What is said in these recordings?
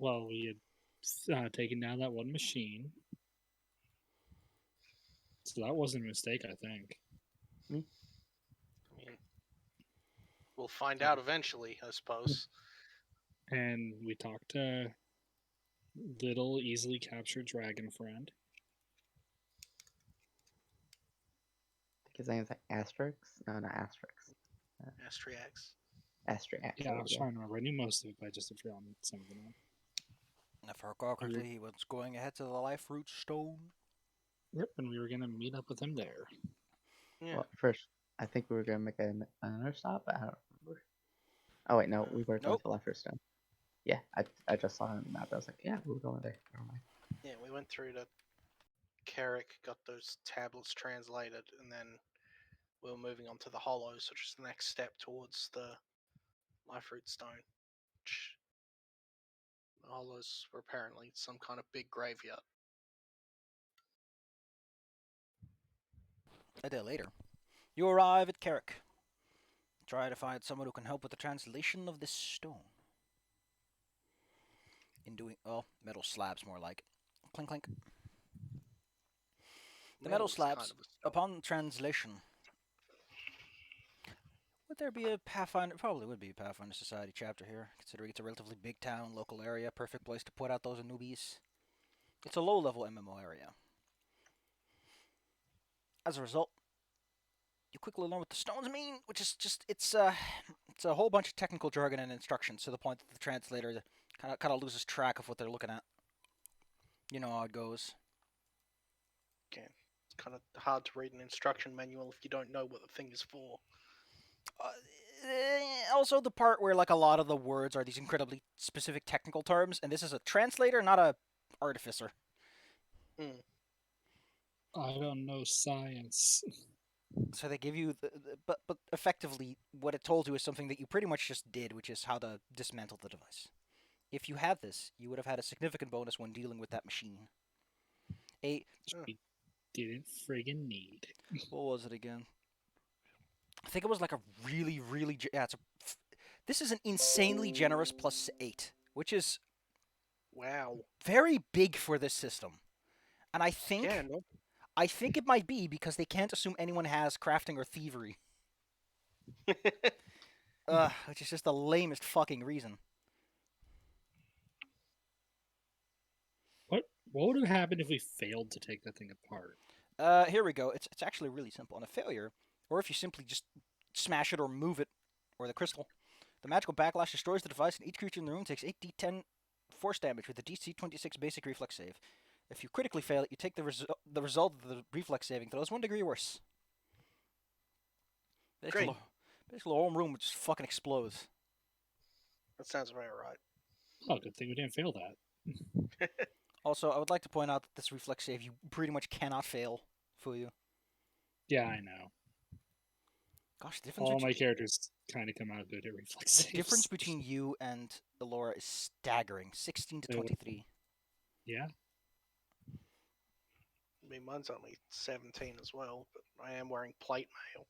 Well, we had taken down that one machine. So that wasn't a mistake, I think. I mean, we'll find out eventually, I suppose. And we talked to little, easily captured dragon friend. I think his name's like Asterix. No, not Asterix. Astriax. Asterix. Yeah, I was trying to remember. I knew most of it, but I just had forgotten some of the name. If I recall correctly, he was going ahead to the Life Root Stone. Yep, and we were going to meet up with him there. Yeah. Well, first, I think we were going to make another stop, but I don't remember. Oh, wait, no, we were going to Life Root Stone. Yeah, I just saw it on the map. I was like, yeah, we were going there. Never mind. Yeah, we went through to Carrick, got those tablets translated, and then we were moving on to the Hollows, which is the next step towards the Life Root Stone. The Hollows were apparently some kind of big graveyard. A day later, you arrive at Carrick. Try to find someone who can help with the translation of this stone. In doing, metal slabs more like. Clink, clink. The metal slabs, upon translation. Would there be a Pathfinder? Probably would be a Pathfinder Society chapter here, considering it's a relatively big town, local area, perfect place to put out those newbies. It's a low-level MMO area. As a result, you quickly learn what the stones mean, which is just it's a whole bunch of technical jargon and instructions to the point that the translator kind of loses track of what they're looking at. You know how it goes. Okay. It's kind of hard to read an instruction manual if you don't know what the thing is for. Also, the part where like a lot of the words are these incredibly specific technical terms, and this is a translator, not a artificer. I don't know science. So they give you but effectively what it told you is something that you pretty much just did, which is how to dismantle the device. If you had this, you would have had a significant bonus when dealing with that machine. We didn't friggin' need. What was it again? I think it was like a really, really... this is an insanely generous +8, which is... Wow. Very big for this system. And I think... Yeah, no. I think it might be because they can't assume anyone has crafting or thievery. Which is just the lamest fucking reason. What would have happened if we failed to take that thing apart? Here we go. It's actually really simple. On a failure, or if you simply just smash it or move it, or the crystal, the magical backlash destroys the device, and each creature in the room takes 8d10 force damage with a DC 26 basic reflex save. If you critically fail it, you take the result of the reflex saving throws 1 degree worse. Basically, Great. Basically, the whole room just fucking explodes. That sounds about right. Oh, good thing we didn't fail that. Also, I would like to point out that this reflex save you pretty much cannot fail for you. Yeah, I know. Gosh, the difference. All my characters kind of come out good at reflex saves. The difference between you and Elora is staggering. 16 to 23. Yeah. I mean, mine's only 17 as well, but I am wearing plate mail.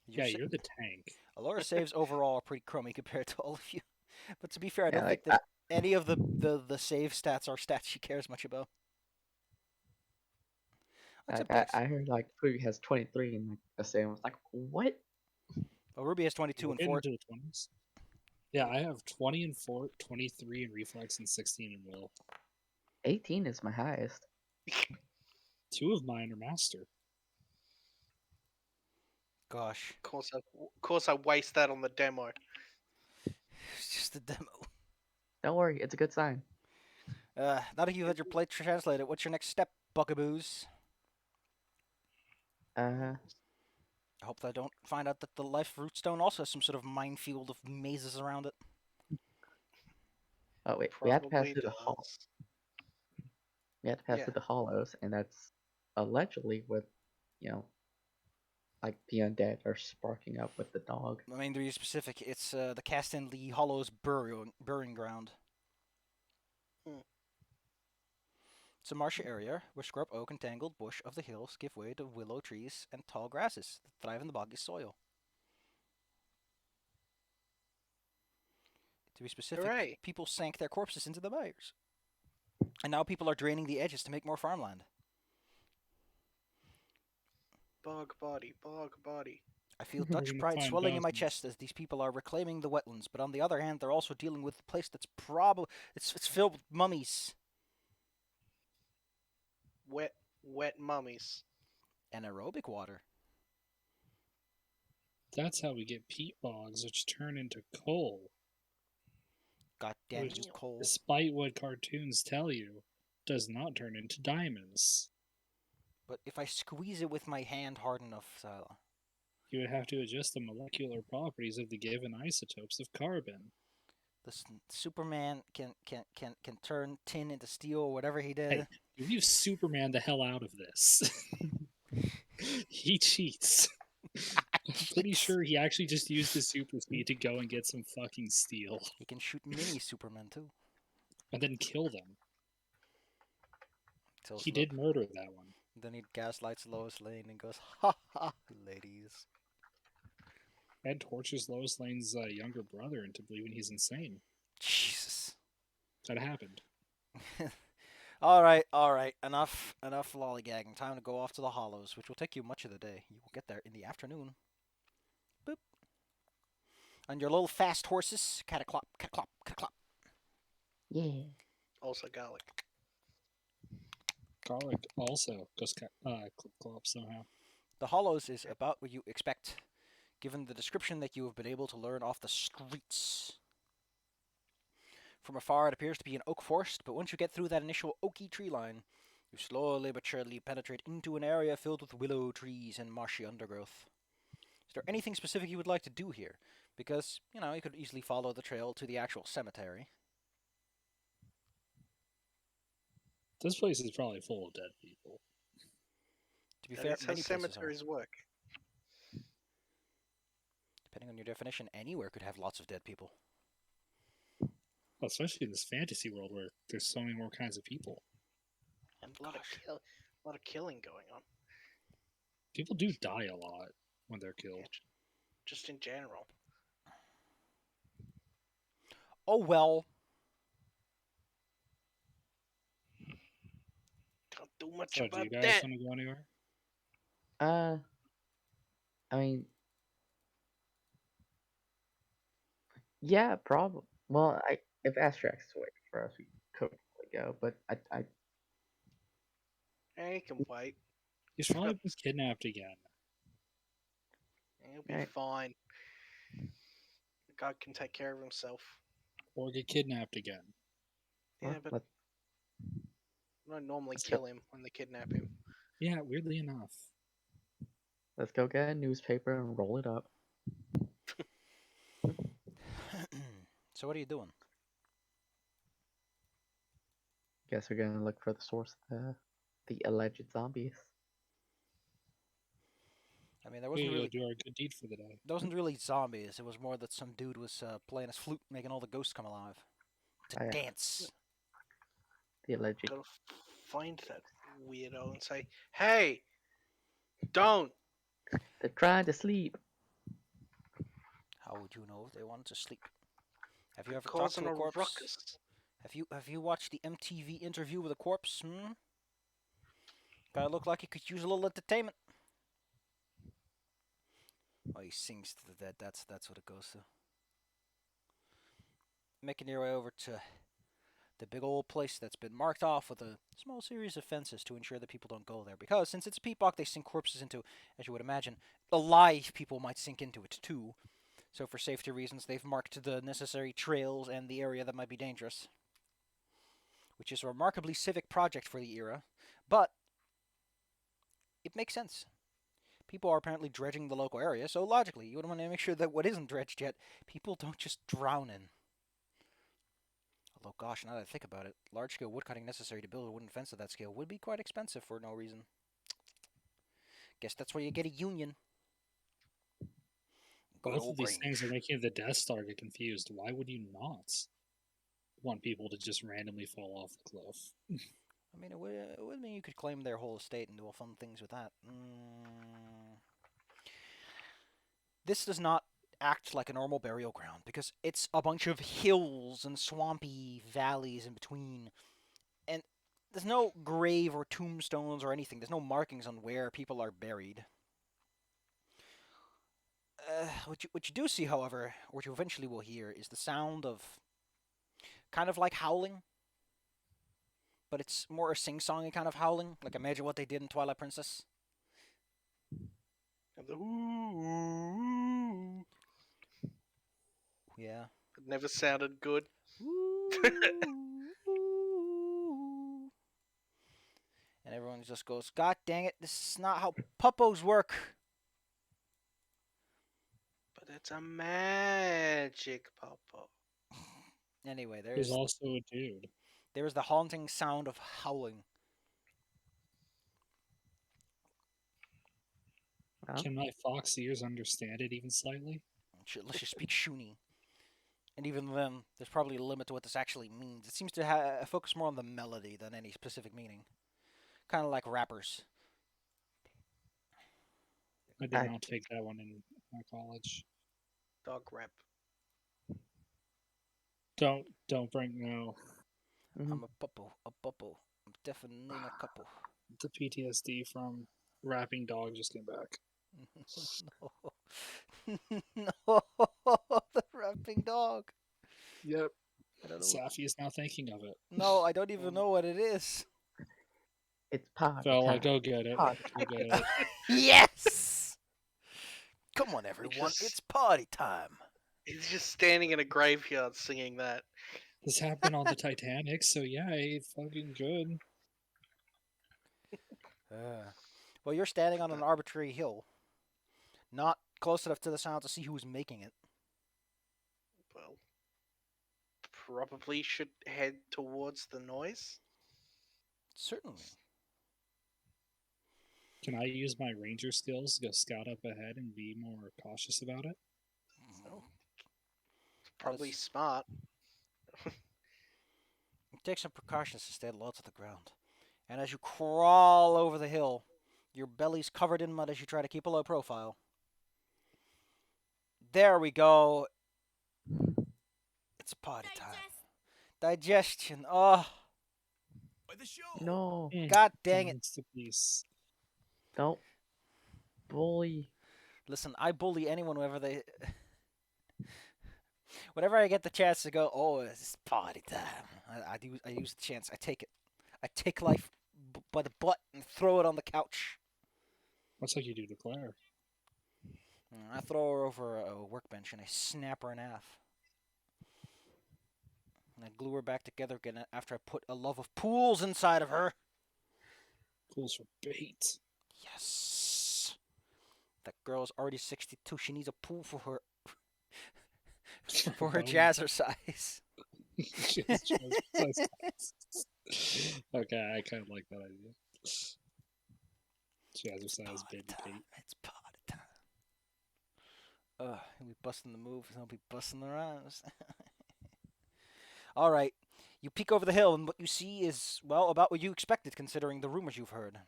You're the tank. Elora's saves overall are pretty crummy compared to all of you. But to be fair, I don't think that any of the save stats are stats she cares much about. I heard like Ruby has 23 and like the same. I was like, what? Well, Ruby has 22 and 4. Into the 20s. Yeah, I have 20 and 4, 23 in reflex, and 16 in will. 18 is my highest. 2 of mine are master. Gosh. Of course I waste that on the demo. It's just a demo. Don't worry, it's a good sign. Now that you've had your plate translated, what's your next step, bugaboos? I hope that I don't find out that the Life Root Stone also has some sort of minefield of mazes around it. Oh wait, we have to pass through the hall. We have to pass through the hollows, and that's allegedly with, like the undead are sparking up with the dog. I mean, to be specific, it's the Castan Lee Hollows burying ground. It's a marshy area where scrub oak and tangled bush of the hills give way to willow trees and tall grasses that thrive in the boggy soil. To To be specific, Hooray! people sank their corpses into the mires. And now people are draining the edges to make more farmland. Bog body, bog body. I feel We're Dutch gonna pride find swelling in my dozens. chest as these people are reclaiming the wetlands, but on the other hand, they're also dealing with a place that's probably it's filled with mummies Wet mummies. and aerobic water. That's how we get peat bogs, which turn into coal. God damn Which, you, Cole. despite what cartoons tell you, does not turn into diamonds. But if I squeeze it with my hand hard enough, You would have to adjust the molecular properties of the given isotopes of carbon. Superman can turn tin into steel or whatever he did. Hey, you leave Superman the hell out of this. He cheats. I'm pretty sure he actually just used his super speed to go and get some fucking steel. He can shoot mini Superman too. And then kill them. Tells He Lo- did murder that one. Then he gaslights Lois Lane and goes, "Ha ha, ladies." And tortures Lois Lane's younger brother into believing he's insane. Jesus. That happened. All right. Enough lollygagging. Time to go off to the Hollows, which will take you much of the day. You will get there in the afternoon. Boop. On your little fast horses, cataclop, cataclop, cataclop. Yeah. Also garlic. Garlic also goes clip-clop somehow. The Hollows is about what you expect, given the description that you have been able to learn off the streets. From afar, it appears to be an oak forest, but once you get through that initial oaky tree line, you slowly but surely penetrate into an area filled with willow trees and marshy undergrowth. Is there anything specific you would like to do here? Because, you could easily follow the trail to the actual cemetery. This place is probably full of dead people. To be That fair, is how many places are. cemeteries work. Depending on your definition, anywhere could have lots of dead people. Well, especially in this fantasy world where there's so many more kinds of people. And a lot of killing going on. People do die a lot when they're killed. Yeah, just in general. Oh well. Can't do much So, do about you guys that. want to go anywhere? I mean, yeah, probably. Well, if Astrax is waiting for us, we could probably go. But I He can wait. He's probably been kidnapped again. He'll be Right. fine. The guy can take care of himself. Or get kidnapped again. Yeah, well, but let- I don't normally let's kill him when they kidnap him. Yeah, weirdly enough. let's go get a newspaper and roll it up. So what are you doing? Guess we're gonna look for the source of the alleged zombies. I mean, there We wasn't go really do our good deed for the day. there wasn't really zombies. It was more that some dude was playing his flute, making all the ghosts come alive to Oh, yeah. dance. The alleged. Gotta find that weirdo and say, "Hey, don't!" They're trying to sleep. How would you know if they wanted to sleep? Have you ever talked Causing to a a corpse? ruckus. Have you watched the MTV interview with a corpse? Guy looked like he could use a little entertainment. Oh, he sings to the dead. That's what it goes to. Making your way over to the big old place that's been marked off with a small series of fences to ensure that people don't go there. Because since it's a peat bog, they sink corpses into, as you would imagine, alive people might sink into it too. So for safety reasons, they've marked the necessary trails and the area that might be dangerous. Which is a remarkably civic project for the era, but it makes sense. People are apparently dredging the local area, so logically, you would want to make sure that what isn't dredged yet, people don't just drown in. Although, gosh, now that I think about it, large-scale woodcutting necessary to build a wooden fence of that scale would be quite expensive for no reason. Guess that's where you get a union. Good Both old of these things are Grange. making the Death Star get confused. Why would you not want people to just randomly fall off the cliff? I mean, it would mean you could claim their whole estate and do fun things with that. This does not act like a normal burial ground because it's a bunch of hills and swampy valleys in between. And there's no grave or tombstones or anything. There's no markings on where people are buried. What you do see, however, or what you eventually will hear, is the sound of kind of like howling, but it's more a sing-songy kind of howling. Like imagine what they did in Twilight Princess. And the ooh, Yeah. it never sounded good. And everyone just goes, God dang it, this is not how puppos work. But it's a magic papa. Anyway, There's also a dude. there's the haunting sound of howling. Well, Can my fox ears understand it even slightly? Let's just speak Shuni. And even then, there's probably a limit to what this actually means. It seems to focus more on the melody than any specific meaning. Kind of like rappers. I did not take that one in my college. Dog rap. Don't bring no. I'm a puppo. I'm definitely a couple. The PTSD from rapping dog just came back. No, the rapping dog. Yep. I don't know. Safi is now thinking of it. No, I don't even know what it is. it's party Fella, time. go get it. Party Go get it. Yes! Come on, everyone. Just- It's party time. He's just standing in a graveyard singing that. This happened on the Titanic, so yeah, it's fucking good. Well, you're standing on an arbitrary hill, not close enough to the sound to see who's making it. Well, probably should head towards the noise. Certainly. Can I use my ranger skills to go scout up ahead and be more cautious about it? Probably That's- smart. Take some precautions to stay low to the ground. And as you crawl over the hill, your belly's covered in mud as you try to keep a low profile. There we go. It's party time. Digestion. Oh, No, God dang it. It's the piece. don't bully. Listen, I bully anyone whenever I get the chance to go, oh, it's party time. I use the chance. I take it. I take life by the butt and throw it on the couch. Much like you do to Claire. I throw her over a workbench and I snap her in half. And I glue her back together again after I put a love of pools inside of her. Pools for bait. Yes. That girl is already 62. She needs a pool for her for her jazzercise. Okay, I kind of like that idea. Jazzercise baby time. Pete. It's party time. He'll be busting the moves and I'll be busting the rhymes. All right. You peek over the hill and what you see is, well, about what you expected considering the rumors you've heard.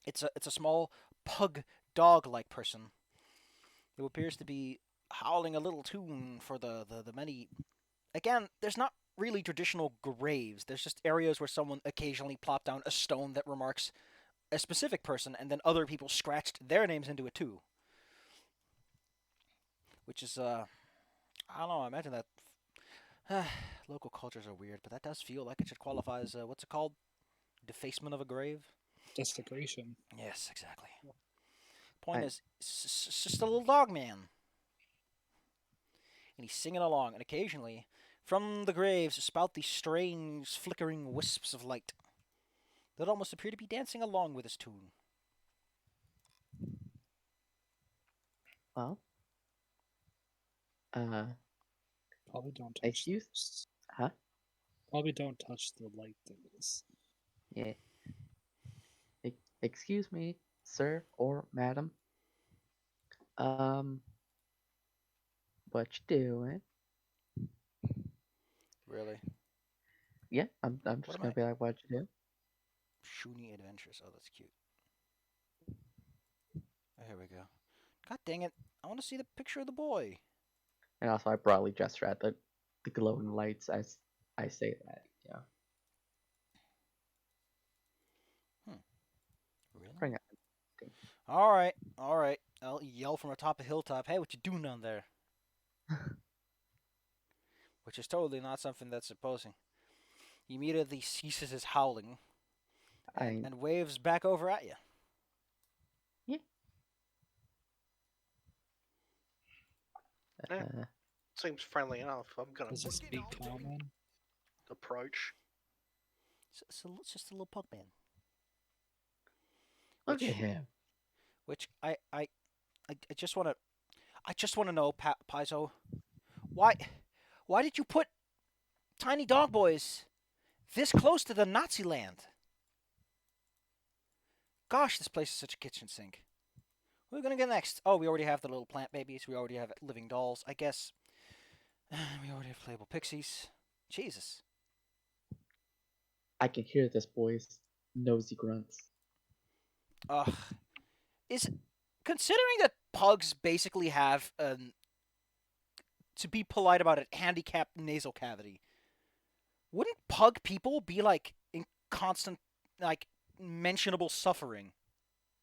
It's a small pug dog-like person who appears to be howling a little tune for the many. Again, there's not really traditional graves. There's just areas where someone occasionally plopped down a stone that remarks a specific person, and then other people scratched their names into it too. Which is, I don't know, I imagine that local cultures are weird, but that does feel like it should qualify as, what's it called? Defacement of a grave? Desecration. Yes, exactly. Point is, it's just a little dog man. And he's singing along, and occasionally, from the graves spout these strange, flickering wisps of light that almost appear to be dancing along with his tune. Well, Probably don't touch. excuse? Huh? Probably don't touch the light things. Yeah. Excuse me, sir or madam. What you doing? Really? Yeah, I'm What just am gonna I- be like, what you do? Shuni Adventures. Oh, that's cute. Here we go. God dang it! I want to see the picture of the boy. And also, I broadly gesture at the glowing lights as I say that. Yeah. Really? Bring it. All right, all right. I'll yell from atop a hilltop. Hey, what you doing down there? Which is totally not something that's supposing. He immediately ceases his howling and waves back over at you. Yeah. Seems friendly enough. I'm gonna Does he speak common? approach. So it's just a little pug man. Look at him. Which I just want to know, Paizo, why did you put tiny dog boys this close to the Nazi land? Gosh, this place is such a kitchen sink. What are we gonna get next? Oh, we already have the little plant babies. We already have living dolls. I guess we already have playable pixies. Jesus. I can hear this boy's nosy grunts. Ugh. Considering that pugs basically have to be polite about it, handicapped nasal cavity, wouldn't pug people be like in constant like mentionable suffering?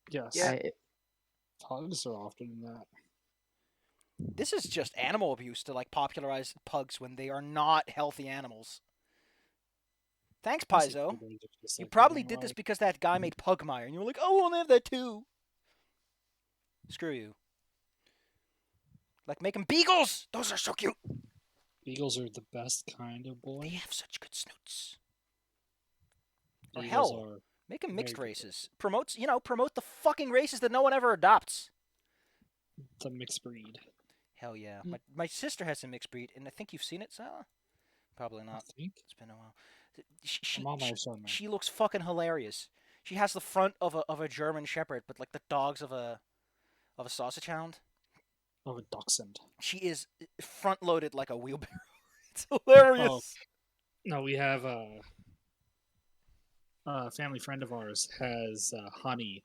Yes. Yeah. Pugs are often in that. This is just animal abuse to like popularize pugs when they are not healthy animals. Thanks, Paizo. You probably did this because that guy made Pugmire, and you were like, "Oh, I want to have that too." Screw you. Like, make them beagles! Those are so cute! Beagles are the best kind of boy. They have such good snoots. Or Beagles hell, are make them mixed very races. Promote the fucking races that no one ever adopts. the mixed breed. Hell yeah. My sister has a mixed breed, and I think you've seen it, Sala? Probably not. I think. It's been a while. She She looks fucking hilarious. She has the front of a German Shepherd, but like the dogs of a sausage hound. Of a dachshund. She is front loaded like a wheelbarrow. It's hilarious. Oh, no, we have a family friend of ours has Honey,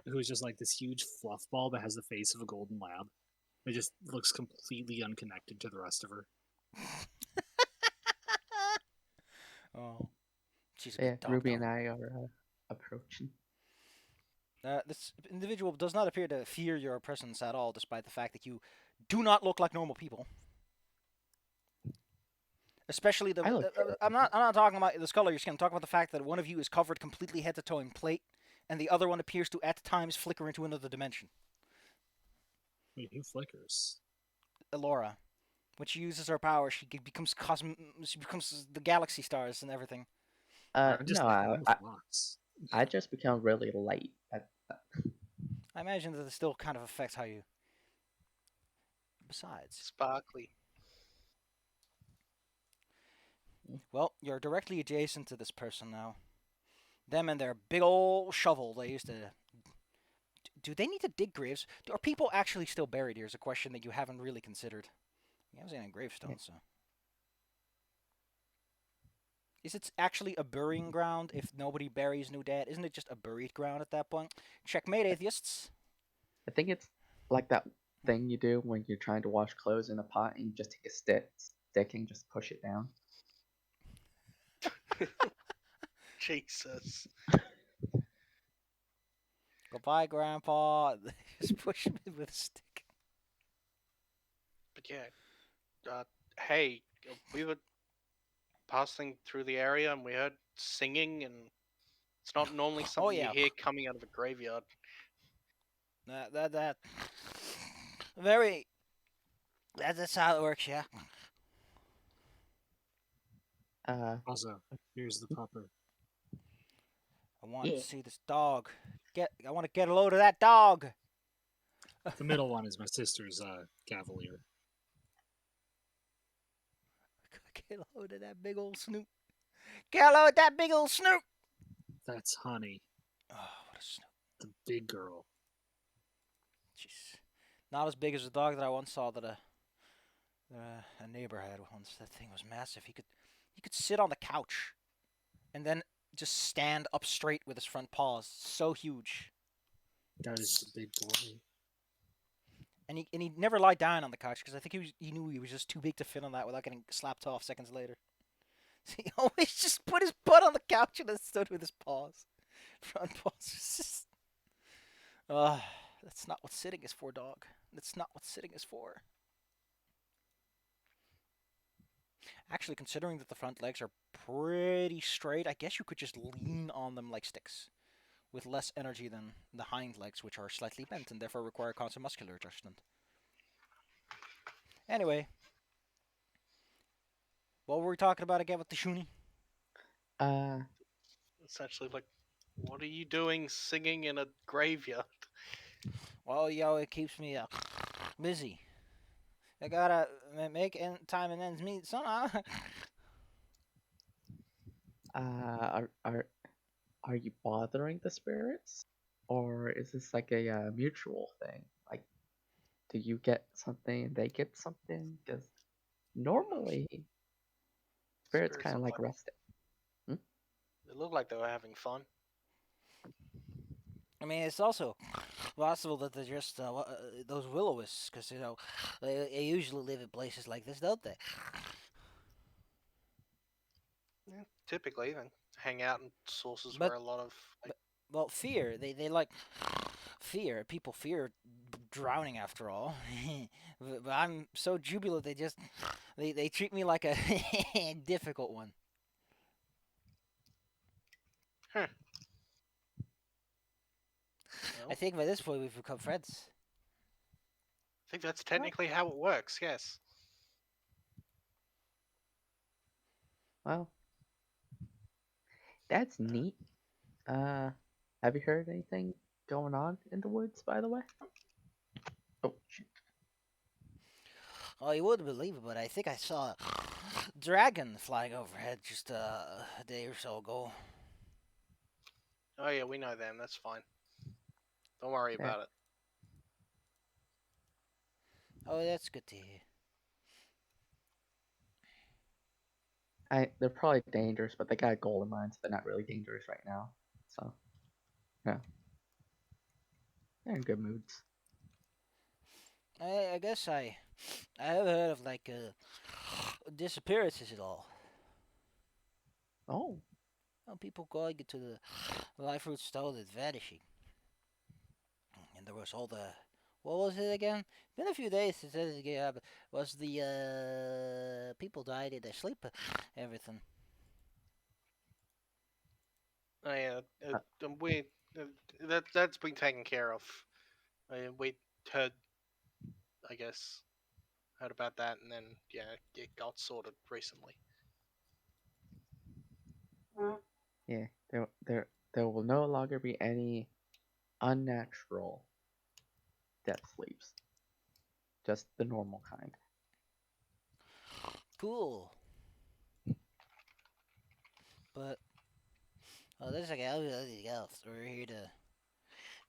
who is just like this huge fluff ball that has the face of a golden lab. It just looks completely unconnected to the rest of her. Oh, she's a good dog. Ruby and I are approaching. This individual does not appear to fear your presence at all, despite the fact that you do not look like normal people. Especially the. I'm not talking about the color of your skin. I'm talking about the fact that one of you is covered completely head to toe in plate, and the other one appears to at times flicker into another dimension. Wait, who flickers? Elora. When she uses her power, she becomes the galaxy stars and everything. I just become really light. I imagine that it still kind of affects how you. Besides, Sparkly. Well, you're directly adjacent to this person now. Them and their big old shovel they used to. Do they need to dig graves? Are people actually still buried here? Is a question that you haven't really considered. You haven't seen any gravestones, so. Is it actually a burying ground if nobody buries new dead? Isn't it just a buried ground at that point? Checkmate, atheists. I think it's like that thing you do when you're trying to wash clothes in a pot and you just take a stick and just push it down. Jesus. Goodbye, Grandpa. Just push me with a stick. But yeah, hey, we were passing through the area and we heard singing, and it's not normally something you hear coming out of a graveyard. That's how it works, yeah. Also, here's the pupper. I want to see this dog. I want to get a load of that dog. The middle one is my sister's Cavalier. Get a load of that big old snoot. Get a load of that big old snoot. That's Honey. Oh, what a snoot. The big girl. Jeez. Not as big as the dog that I once saw that a neighbor had once. That thing was massive. He could sit on the couch and then just stand up straight with his front paws. So huge. That is the big boy. And he never lied down on the couch because I think he knew he was just too big to fit on that without getting slapped off seconds later. So he always just put his butt on the couch and then stood with his paws, front paws. That's not what sitting is for, dog. That's not what sitting is for. Actually, considering that the front legs are pretty straight, I guess you could just lean on them like sticks, with less energy than the hind legs, which are slightly bent and therefore require constant muscular adjustment. Anyway, what were we talking about again with the Shuni? Essentially, like, what are you doing singing in a graveyard? Well, it keeps me busy. I gotta make time and ends meet somehow. Are you bothering the spirits, or is this like a mutual thing? Like, do you get something and they get something? Because normally spirits kind of like resting. It looked like they were having fun. I mean, it's also possible that they're just those will-o-wisps, because they usually live in places like this, don't they? Yeah, typically, they hang out in sources where a lot of well, fear. They like fear. People fear drowning, after all. But I'm so jubilant. They treat me like a difficult one. Huh. I think by this point we've become friends. I think that's technically how it works. Yes. Well, that's neat. Have you heard anything going on in the woods, by the way? Oh, shit. Oh, you wouldn't believe it, but I think I saw a dragon flying overhead just a day or so ago. Oh yeah, we know them. That's fine. Don't worry about it. Oh, that's good to hear. They're probably dangerous, but they got a golem mine, so they're not really dangerous right now. So, yeah. They're in good moods. I guess I have heard of like disappearances at all. Oh. Well, people going into the life root stone and vanishing. And there was all the... What was it again? It's been a few days since anything happened. Was the people died in their sleep? Everything. Oh yeah, that's been taken care of. We heard, I guess, heard about that, and then yeah, it got sorted recently. Yeah, there will no longer be any unnatural death sleeps. Just the normal kind. Cool. But there's like everything else. We're here to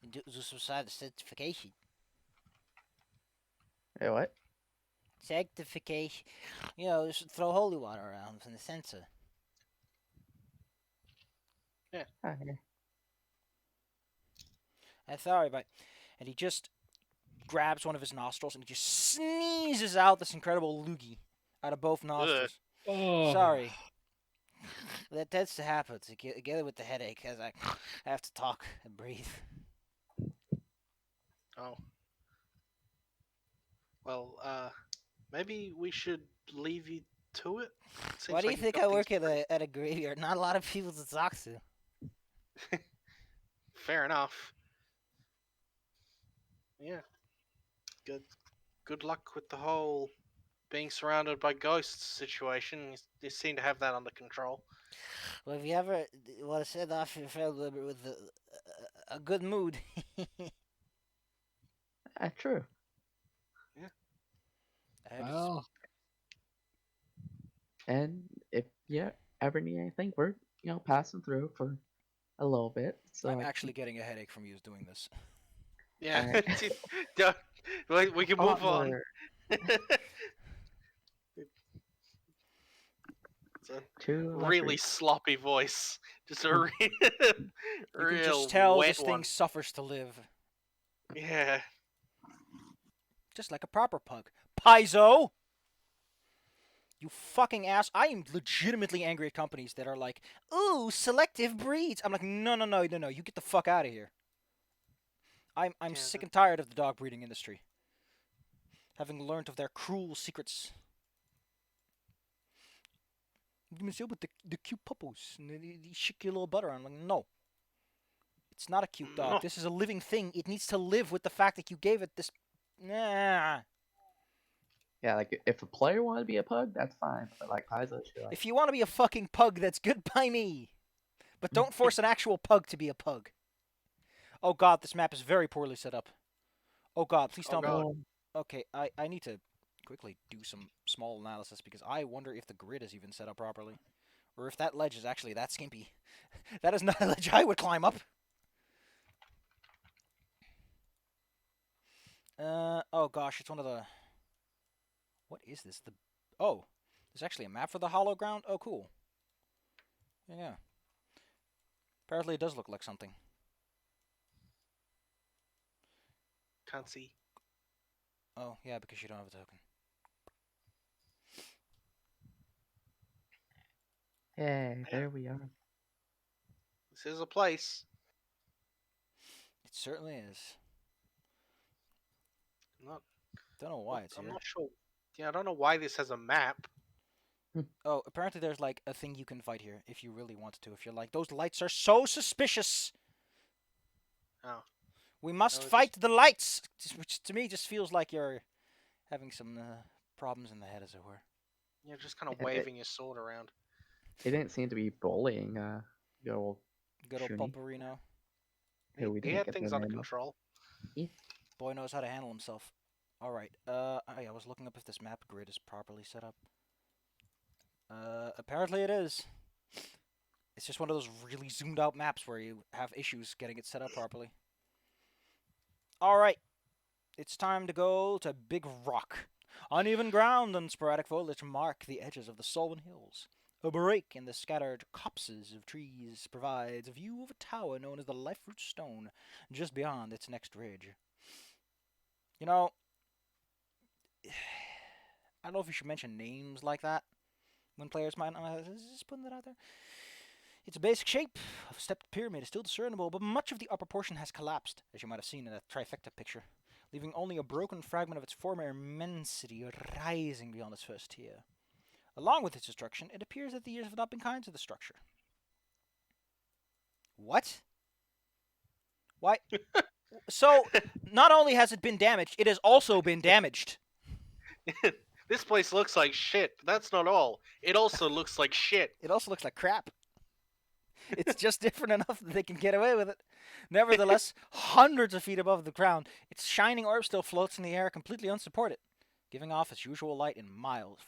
do some side of sanctification. Hey, what? Sanctification. Just throw holy water around from the censer. Yeah. Oh, yeah. I thought about it. And he just grabs one of his nostrils and he just sneezes out this incredible loogie out of both nostrils. Oh. Sorry. That tends to happen together with the headache as I have to talk and breathe. Oh. Well, maybe we should leave you to it. Why do you think I work at a graveyard? Not a lot of people to talk to. Fair enough. Yeah. Good luck with the whole being surrounded by ghosts situation. You seem to have that under control. Well, if you ever want to send off your friend with a good mood. True. Yeah. Well. And if you ever need anything, we're passing through for a little bit. So I'm actually getting a headache from you doing this. Yeah. We can move on. It's a really sloppy voice. Just a real You can just tell wet this thing one. suffers to live. Yeah. Just like a proper pug. Paizo! You fucking ass. I am legitimately angry at companies that are like, ooh, selective breeds. I'm like, no. You get the fuck out of here. I'm sick and tired of the dog breeding industry. Having learned of their cruel secrets. You must deal with the cute puppos. And they shake your little butter. I'm like, no. It's not a cute dog. No. This is a living thing. It needs to live with the fact that you gave it this... Nah. Yeah, like if a player wanted to be a pug, that's fine. But like Paizo should like. If you want to be a fucking pug, that's good by me. But don't force an actual pug to be a pug. Oh god, this map is very poorly set up. Oh god, please tell me. Okay, I need to quickly do some small analysis because I wonder if the grid is even set up properly. Or if that ledge is actually that skimpy. That is not a ledge I would climb up. Oh gosh, it's one of the... What is this? Oh, there's actually a map for the hollow ground? Oh, cool. Yeah. Apparently it does look like something. Can't see. Oh, yeah, because you don't have a token. Hey, there we are. This is a place. It certainly is. Don't know why it's I'm here. not sure. Yeah, I don't know why this has a map. Oh, apparently there's like a thing you can fight here if you really want to. If you're like, those lights are so suspicious. Oh. We must No, fight the lights, which to me just feels like you're having some problems in the head, as it were. You're just kind of Yeah, waving your sword around. He didn't seem to be bullying good old Good old Shuni. Pulperino. Who we He didn't had get things the under name of. control. Boy knows how to handle himself. Alright, I was looking up if this map grid is properly set up. Apparently it is. It's just one of those really zoomed out maps where you have issues getting it set up properly. Alright, it's time to go to Big Rock. Uneven ground and sporadic foliage mark the edges of the Solwyn Hills. A break in the scattered copses of trees provides a view of a tower known as the Liferoot Stone, just beyond its next ridge. You know, I don't know if you should mention names like that when players might not. Just putting that out there. Its basic shape of a stepped pyramid is still discernible, but much of the upper portion has collapsed, as you might have seen in that trifecta picture, leaving only a broken fragment of its former immensity rising beyond its first tier. Along with its destruction, it appears that the years have not been kind to the structure. What? Why? So, not only has it been damaged, it has also been damaged. This place looks like shit. But that's not all. It also looks like shit. It also looks like crap. It's just different enough that they can get away with it. Nevertheless, hundreds of feet above the ground, its shining orb still floats in the air completely unsupported, giving off its usual light in miles.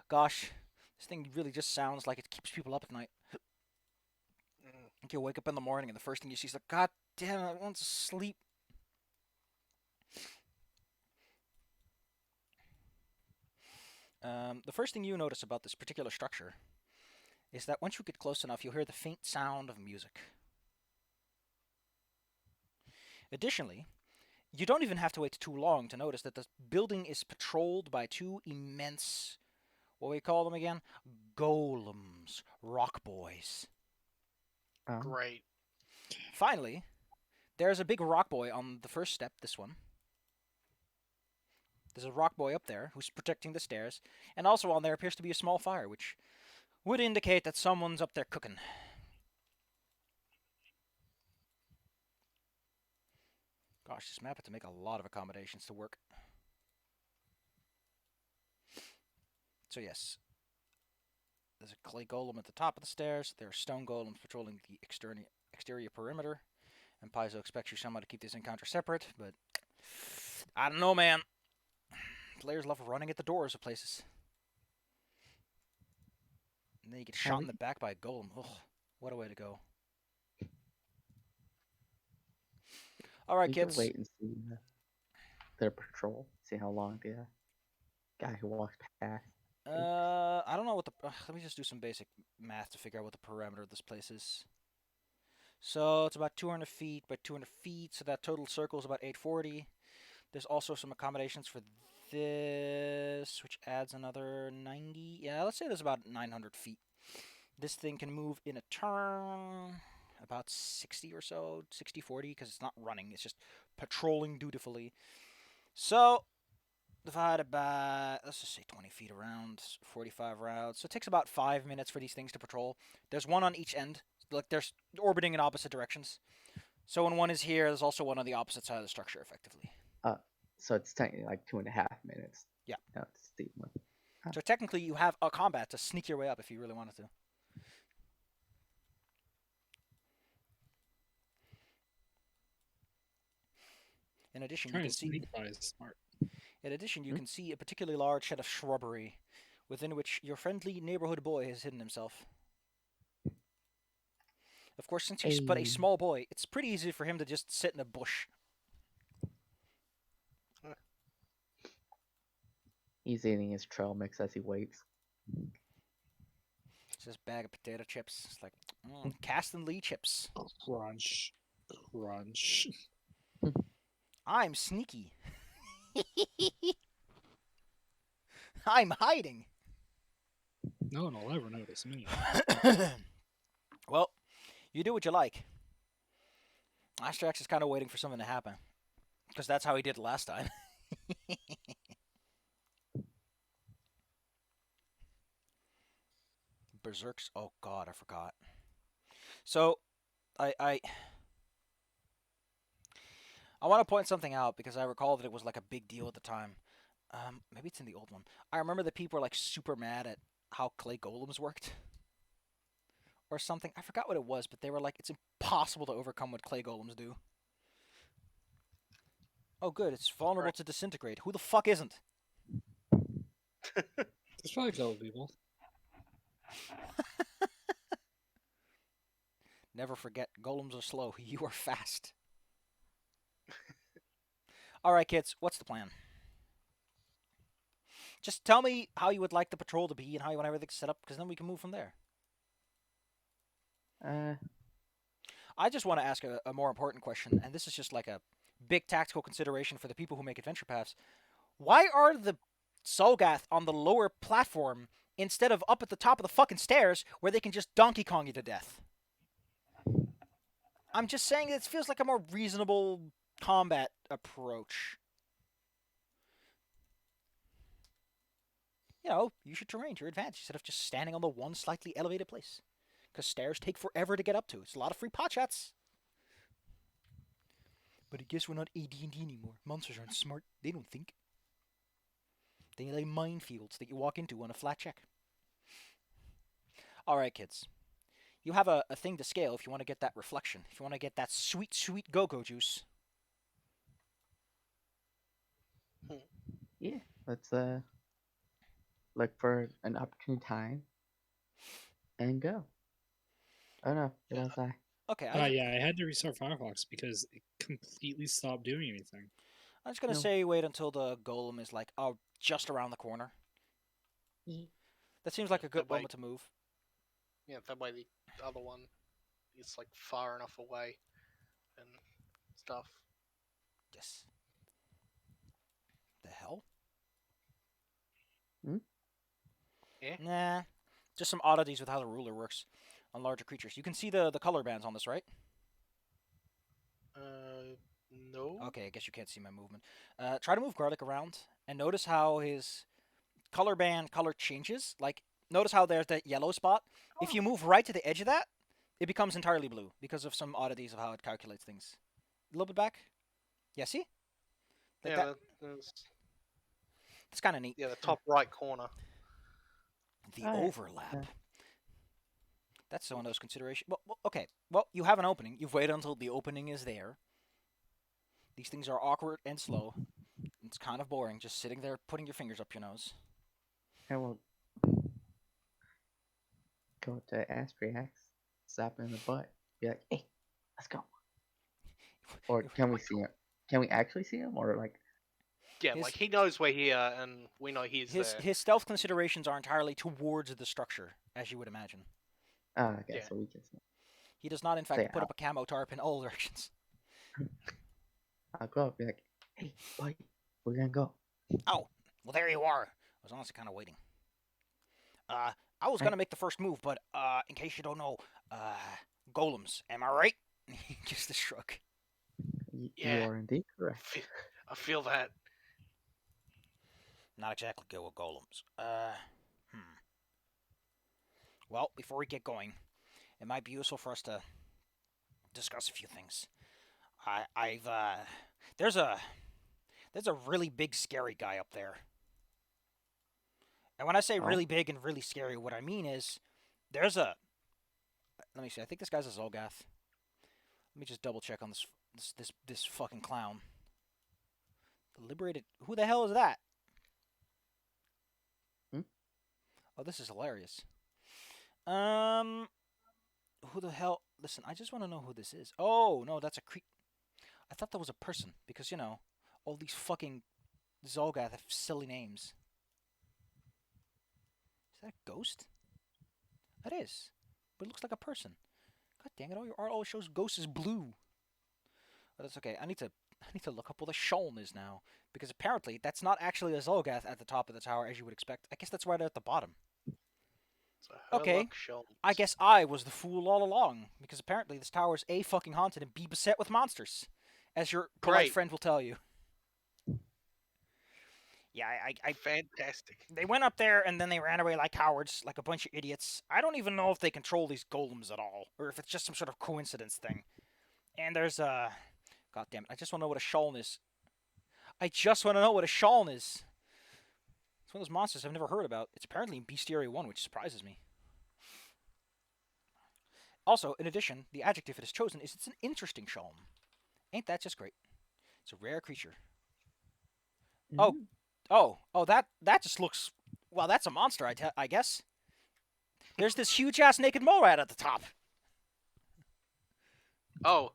Gosh, this thing really just sounds like it keeps people up at night. Like you wake up in the morning and the first thing you see is like, God damn, I want to sleep. The first thing you notice about this particular structure is that once you get close enough, you'll hear the faint sound of music. Additionally, you don't even have to wait too long to notice that the building is patrolled by two immense, what we call them again? Golems, rock boys. Great. Finally, there's a big rock boy on the first step, this one. There's a rock boy up there who's protecting the stairs, and also on there appears to be a small fire, which would indicate that someone's up there cooking. Gosh, this map had to make a lot of accommodations to work. So yes, there's a clay golem at the top of the stairs. There are stone golems patrolling the exterior perimeter. And Paizo expects you somehow to keep this encounter separate, but I don't know, man. Players love running at the doors of places. And then you get shot in the back by a golem. Ugh, what a way to go. Alright, kids. Wait and see their patrol. See how long the guy who walked past. I don't know what the... let me just do some basic math to figure out what the parameter of this place is. So it's about 200 feet by 200 feet, so that total circle is about 840. There's also some accommodations for this, which adds another 90. Yeah, let's say there's about 900 feet. This thing can move in a turn about 60 or so, 60-40, because it's not running. It's just patrolling dutifully. So, divided by, let's just say 20 feet around, 45 rounds. So it takes about 5 minutes for these things to patrol. There's one on each end. Like, they're orbiting in opposite directions. So when one is here, there's also one on the opposite side of the structure, effectively. So it's technically like 2.5 minutes. Yeah. No, it's the one. So technically, you have a combat to sneak your way up if you really wanted to. In addition, you can see. Sneak by is smart. In addition, you can see a particularly large shed of shrubbery, within which your friendly neighborhood boy has hidden himself. Of course, since he's but a small boy, it's pretty easy for him to just sit in a bush. He's eating his trail mix as he waits. It's this bag of potato chips. It's like, Caston Lee chips. Crunch. Crunch. I'm sneaky. I'm hiding. No one will ever notice me. Well, you do what you like. Astrax is kind of waiting for something to happen. Because that's how he did last time. Berserks. Oh god, I forgot. So, I want to point something out because I recall that it was like a big deal at the time. Maybe it's in the old one. I remember that people were like super mad at how clay golems worked. Or something. I forgot what it was, but they were like, it's impossible to overcome what clay golems do. Oh good, it's vulnerable to disintegrate. Who the fuck isn't? There's probably a couple people. Never forget, golems are slow. You are fast. Alright, kids, what's the plan? Just tell me how you would like the patrol to be and how you want everything set up, because then we can move from there. I just want to ask a more important question, and this is just like a big tactical consideration for the people who make adventure paths. Why are the Solgath on the lower platform instead of up at the top of the fucking stairs where they can just Donkey Kong you to death? I'm just saying it feels like a more reasonable combat approach. You know, use your terrain to your advantage instead of just standing on the one slightly elevated place. Because stairs take forever to get up to. It's a lot of free pot shots. But I guess we're not AD&D anymore. Monsters aren't smart. They don't think. They lay minefields that you walk into on a flat check. Alright, kids. You have a thing to scale if you want to get that reflection. If you want to get that sweet, sweet go-go juice. Yeah, let's look for an opportune time and go. Oh no, did I say? Okay. Yeah, I had to restart Firefox because it completely stopped doing anything. I'm just going to say wait until the golem is like, just around the corner. That seems like a good moment to move. Yeah, that way the other one is like far enough away and stuff. Yes. The hell? Yeah. Nah. Just some oddities with how the ruler works on larger creatures. You can see the color bands on this, right? No. Okay, I guess you can't see my movement. Try to move Garlic around and notice how his color band color changes. Like, notice how there's that yellow spot. Oh. If you move right to the edge of that, it becomes entirely blue because of some oddities of how it calculates things. A little bit back. Yeah, see? Like yeah, it's kind of neat. Yeah, the top right corner. The overlap. Yeah. That's one of those considerations. Well, okay. Well, you have an opening. You've waited until the opening is there. These things are awkward and slow. It's kind of boring just sitting there putting your fingers up your nose. I will go up to Astrax, slap him in the butt, be like, hey, let's go. Or can we see him? Can we actually see him? Or like... Yeah, like he knows we're here and we know he's there. His stealth considerations are entirely towards the structure, as you would imagine. Okay, so we can see him. He does not, in fact, put up a camo tarp in all directions. I'll go up and be like, Hey, boy, we're gonna go. Oh, well, there you are. I was honestly kind of waiting. I was gonna make the first move, but in case you don't know, golems. Am I right? Just a shrug. You Yeah. are indeed correct. I feel that. Not exactly good with golems. Well, before we get going, it might be useful for us to discuss a few things. There's a really big scary guy up there. And when I say really big and really scary, what I mean is there's a. Let me see. I think this guy's a Zolgath. Let me just double check on this fucking clown. Liberated. Who the hell is that? Oh, this is hilarious. Who the hell? Listen, I just want to know who this is. Oh no, that's a creep. I thought that was a person because all these fucking Zolgath have silly names. Is that a ghost? That is, but it looks like a person. God dang it! All your art always shows ghosts is blue. But that's okay. I need to look up what a Sholn is now because apparently that's not actually a Zolgath at the top of the tower as you would expect. I guess that's right at the bottom. Okay, I guess I was the fool all along because apparently this tower is A, fucking haunted, and B, beset with monsters, as your polite friend will tell you. Yeah, I fantastic. They went up there and then they ran away like cowards, like a bunch of idiots. I don't even know if they control these golems at all, or if it's just some sort of coincidence thing. And there's God damn it, I just want to know what a Sholn is. It's one of those monsters I've never heard about. It's apparently in Bestiary 1, which surprises me. Also, in addition, the adjective it has chosen is it's an interesting Sholn. Ain't that just great? It's a rare creature. Oh, that just looks... Well, that's a monster, I guess. There's this huge-ass naked mole rat at the top. Oh.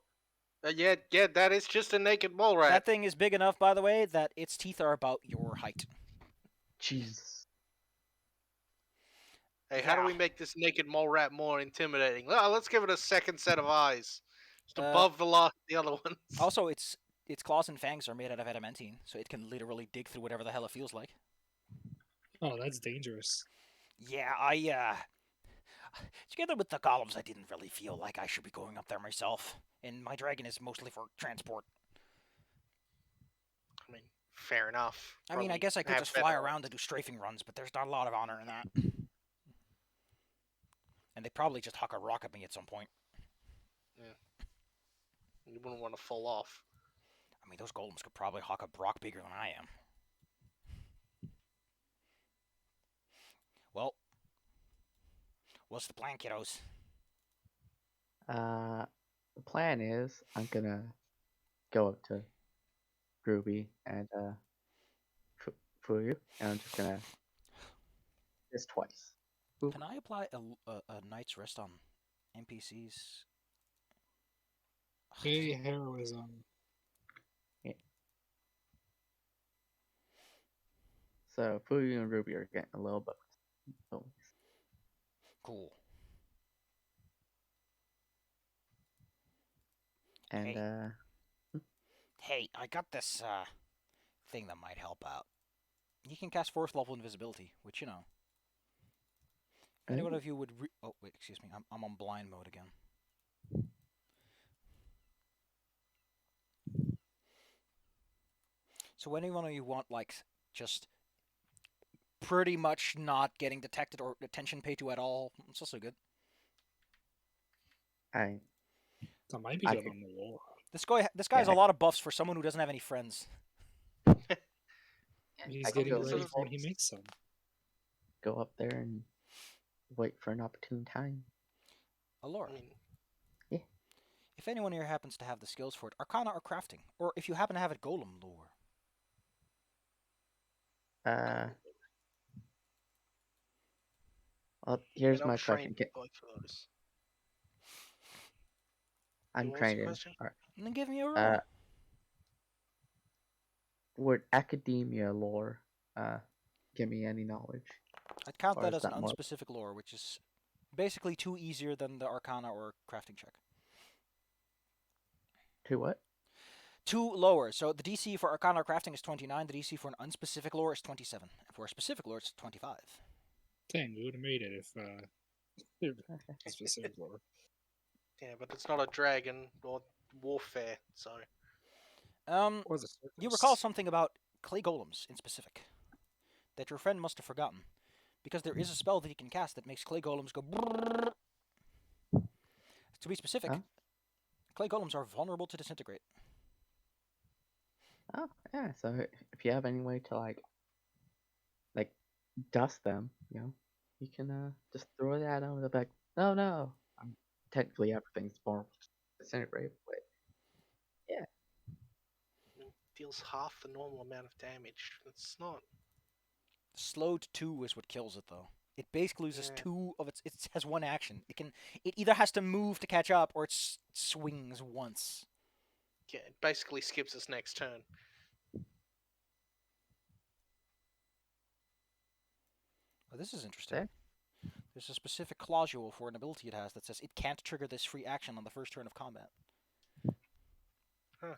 Yeah, that is just a naked mole rat. That thing is big enough, by the way, that its teeth are about your height. Jesus. Hey, how do we make this naked mole rat more intimidating? Well, let's give it a second set of eyes. Just above the other ones. Also, its claws and fangs are made out of adamantine, so it can literally dig through whatever the hell it feels like. Oh, that's dangerous. Yeah, together with the golems, I didn't really feel like I should be going up there myself. And my dragon is mostly for transport. I mean, fair enough. I mean, I guess I could just fly around and do strafing runs, but there's not a lot of honor in that. And they probably just huck a rock at me at some point. Yeah. You wouldn't want to fall off. I mean, those golems could probably huck a rock bigger than I am. Well, what's the plan, kiddos? The plan is I'm gonna go up to Ruby and PF2e, and I'm just gonna this twice. Oop. Can I apply a night's rest on NPCs? Hey, heroism. Yeah. So PF2e and Ruby are getting a little bit. Cool. And hey, I got this thing that might help out. You can cast 4th level invisibility, which if anyone of you would oh wait, excuse me, I'm on blind mode again. So anyone of you want just pretty much not getting detected or attention paid to at all, it's also good. That might be good on the lore. This guy has a lot of buffs for someone who doesn't have any friends. He's getting ready for when he makes some. Go up there and wait for an opportune time. Allure. Yeah. If anyone here happens to have the skills for it, Arcana or Crafting, or if you happen to have it, Golem lore. Well, here's my question. I'm trained in. Alright. Then give me a roll. Would academia lore give me any knowledge? I'd count that as an unspecific lore, which is basically 2 easier than the Arcana or Crafting check. 2 what? 2 lower. So the DC for Arcana Crafting is 29. The DC for an unspecific lore is 27. And for a specific lore, it's 25. Dang, we would have made it if specific lore. Yeah, but it's not a dragon or warfare, so Or the You recall circus. something about clay golems in specific that your friend must have forgotten, because there is a spell that he can cast that makes clay golems go. Brrrr. To be specific, Huh? clay golems are vulnerable to disintegrate. Oh, yeah. So if you have any way to like dust them, you can just throw that on the back. No. Technically everything's more disintegrate, but it deals half the normal amount of damage. It's not. Slowed 2 is what kills it, though. It basically loses Yeah. 2 of its. It has 1 action. It either has to move to catch up, or it swings once. Yeah, it basically skips its next turn. Oh, this is interesting. There. There's a specific clausule for an ability it has that says it can't trigger this free action on the first turn of combat. Huh.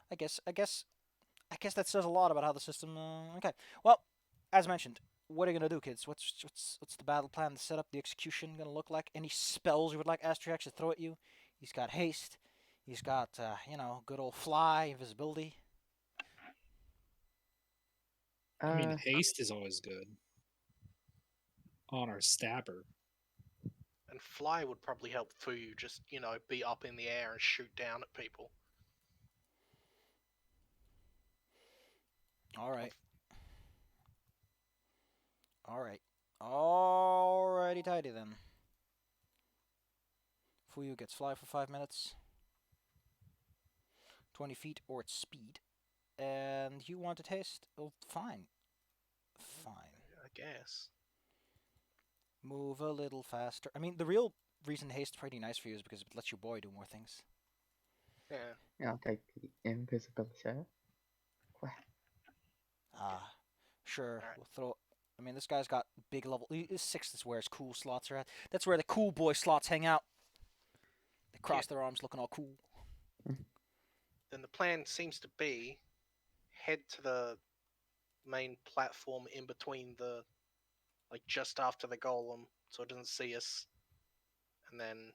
I guess that says a lot about how the system. Okay. Well, as mentioned, what are you gonna do, kids? What's the battle plan, the setup, the execution gonna look like? Any spells you would like Astriax to throw at you? He's got haste. He's got good old fly, invisibility. I mean, haste is always good. On our stabber. And fly would probably help Fu just, be up in the air and shoot down at people. Alright. Alrighty tidy then. Fuyu gets fly for 5 minutes. 20 feet or its speed. And you want to haste? Oh, fine. I guess. Move a little faster. I mean, the real reason haste is pretty nice for you is because it lets your boy do more things. Yeah. I'll take the invisibility. Sure. Alright. We'll throw. I mean, this guy's got big level. He's 6. That's where his cool slots are at. That's where the cool boy slots hang out. They cross their arms, looking all cool. Then the plan seems to be head to the main platform in between just after the golem, so it doesn't see us, and then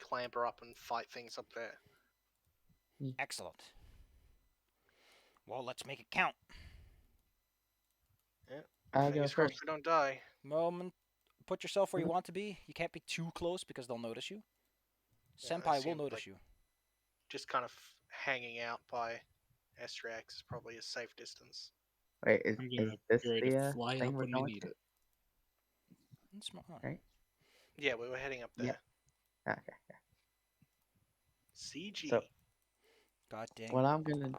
clamber up and fight things up there. Excellent. Well, let's make it count. I'll go Fingers crossed first. we don't die. Moment. Put yourself where you want to be. You can't be too close because they'll notice you. Yeah, Senpai will seems notice like- you. Just kind of hanging out by Astrax is probably a safe distance. Wait, is I'm gonna this be ready the to fly thing up we're when we going need to? it. That's smart. Right. Yeah, we were heading up there. Yep. Okay. CG. So- God dang. What I'm gonna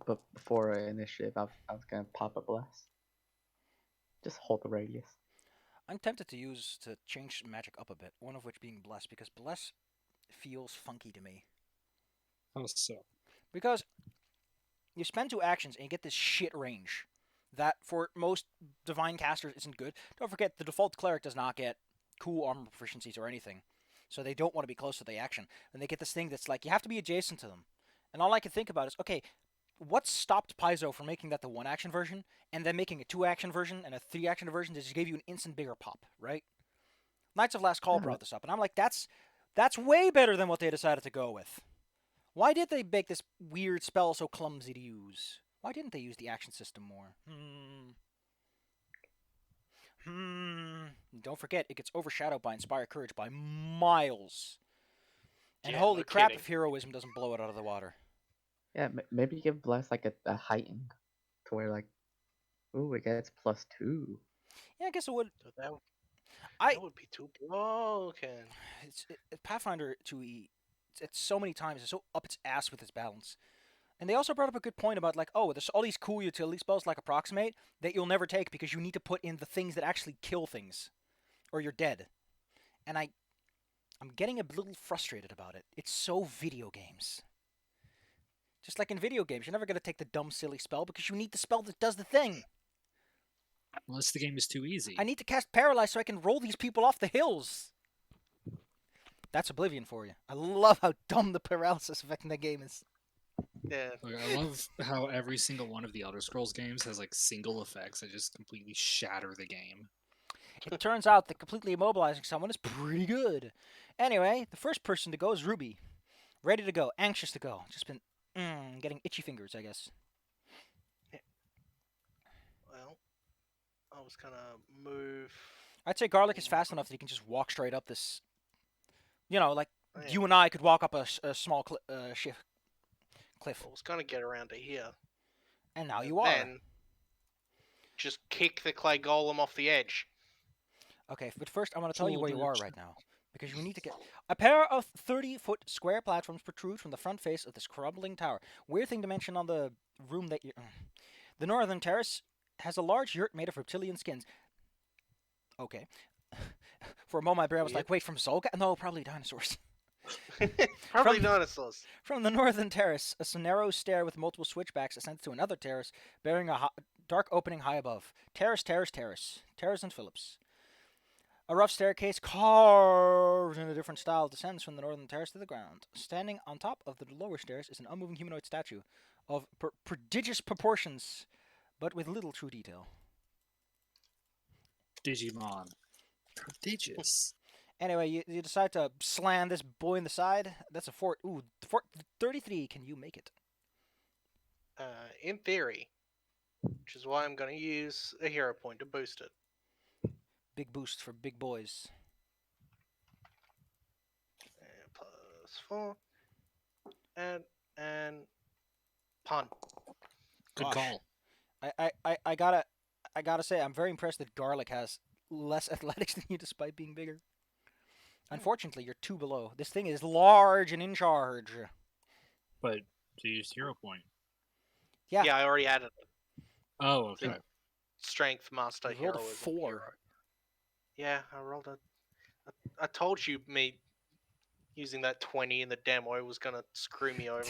but before initiative, I was gonna pop a blast. Just hold the radius. I'm tempted to change magic up a bit. One of which being bless, because bless feels funky to me. How so? Because you spend 2 actions and you get this shit range that for most divine casters isn't good. Don't forget the default cleric does not get cool armor proficiencies or anything, so they don't want to be close to the action. And they get this thing that's like you have to be adjacent to them. And all I can think about is, okay, what stopped Paizo from making that the 1 action version and then making a 2 action version and a 3 action version that just gave you an instant bigger pop, right? Knights of Last Call brought this up, and I'm like, that's way better than what they decided to go with. Why did they make this weird spell so clumsy to use? Why didn't they use the action system more? Don't forget, it gets overshadowed by Inspire Courage by miles. And Yeah, holy no crap kidding. if heroism doesn't blow it out of the water. Yeah, maybe give bless like a heightened to where like, ooh, it gets +2. Yeah, I guess it would. So that I would be too broken. Pathfinder 2e, it's so many times, it's so up its ass with its balance. And they also brought up a good point about, like, oh, there's all these cool utility spells like Approximate that you'll never take because you need to put in the things that actually kill things, or you're dead. And I'm getting a little frustrated about it. It's so video games. Just like in video games, you're never going to take the dumb, silly spell because you need the spell that does the thing. Unless the game is too easy. I need to cast Paralyze so I can roll these people off the hills. That's Oblivion for you. I love how dumb the paralysis effect in that game is. Yeah. Like, I love how every single one of the Elder Scrolls games has like single effects that just completely shatter the game. It turns out that completely immobilizing someone is pretty good. Anyway, the first person to go is Ruby. Ready to go, anxious to go. Just been getting itchy fingers, I guess. Well, I was gonna move. I'd say Garlic is fast enough that he can just walk straight up this. You know, like Oh, yeah. you and I could walk up a small cliff. I was gonna get around to here. And now and you are. Then just kick the clay golem off the edge. Okay, but first I want to tell you where you are Shoulder. right now. Because you need to get... A pair of 30-foot square platforms protrude from the front face of this crumbling tower. Weird thing to mention on the room that you... The northern terrace has a large yurt made of reptilian skins. Okay. For a moment my brain was like, wait, from Zolga? No, probably dinosaurs. Probably dinosaurs. From the northern terrace, a narrow stair with multiple switchbacks ascends to another terrace, bearing a dark opening high above. Terrace. Terrace and Phillips. A rough staircase carved in a different style descends from the northern terrace to the ground. Standing on top of the lower stairs is an unmoving humanoid statue of prodigious proportions, but with little true detail. Digimon. Prodigious. Anyway, you decide to slam this boy in the side. That's a fort. Ooh, fort 33. Can you make it? In theory. Which is why I'm going to use a hero point to boost it. Big boost for big boys. And +4. And pun. Good Gosh. call. I gotta say, I'm very impressed that Garlic has less athletics than you despite being bigger. Unfortunately, you're 2 below. This thing is large and in charge. But to use hero point. Yeah. Yeah, I already added it. Oh, okay. Strength master You rolled a hero. 4. Yeah, I rolled a. I told you me using that 20 in the demo was gonna screw me over.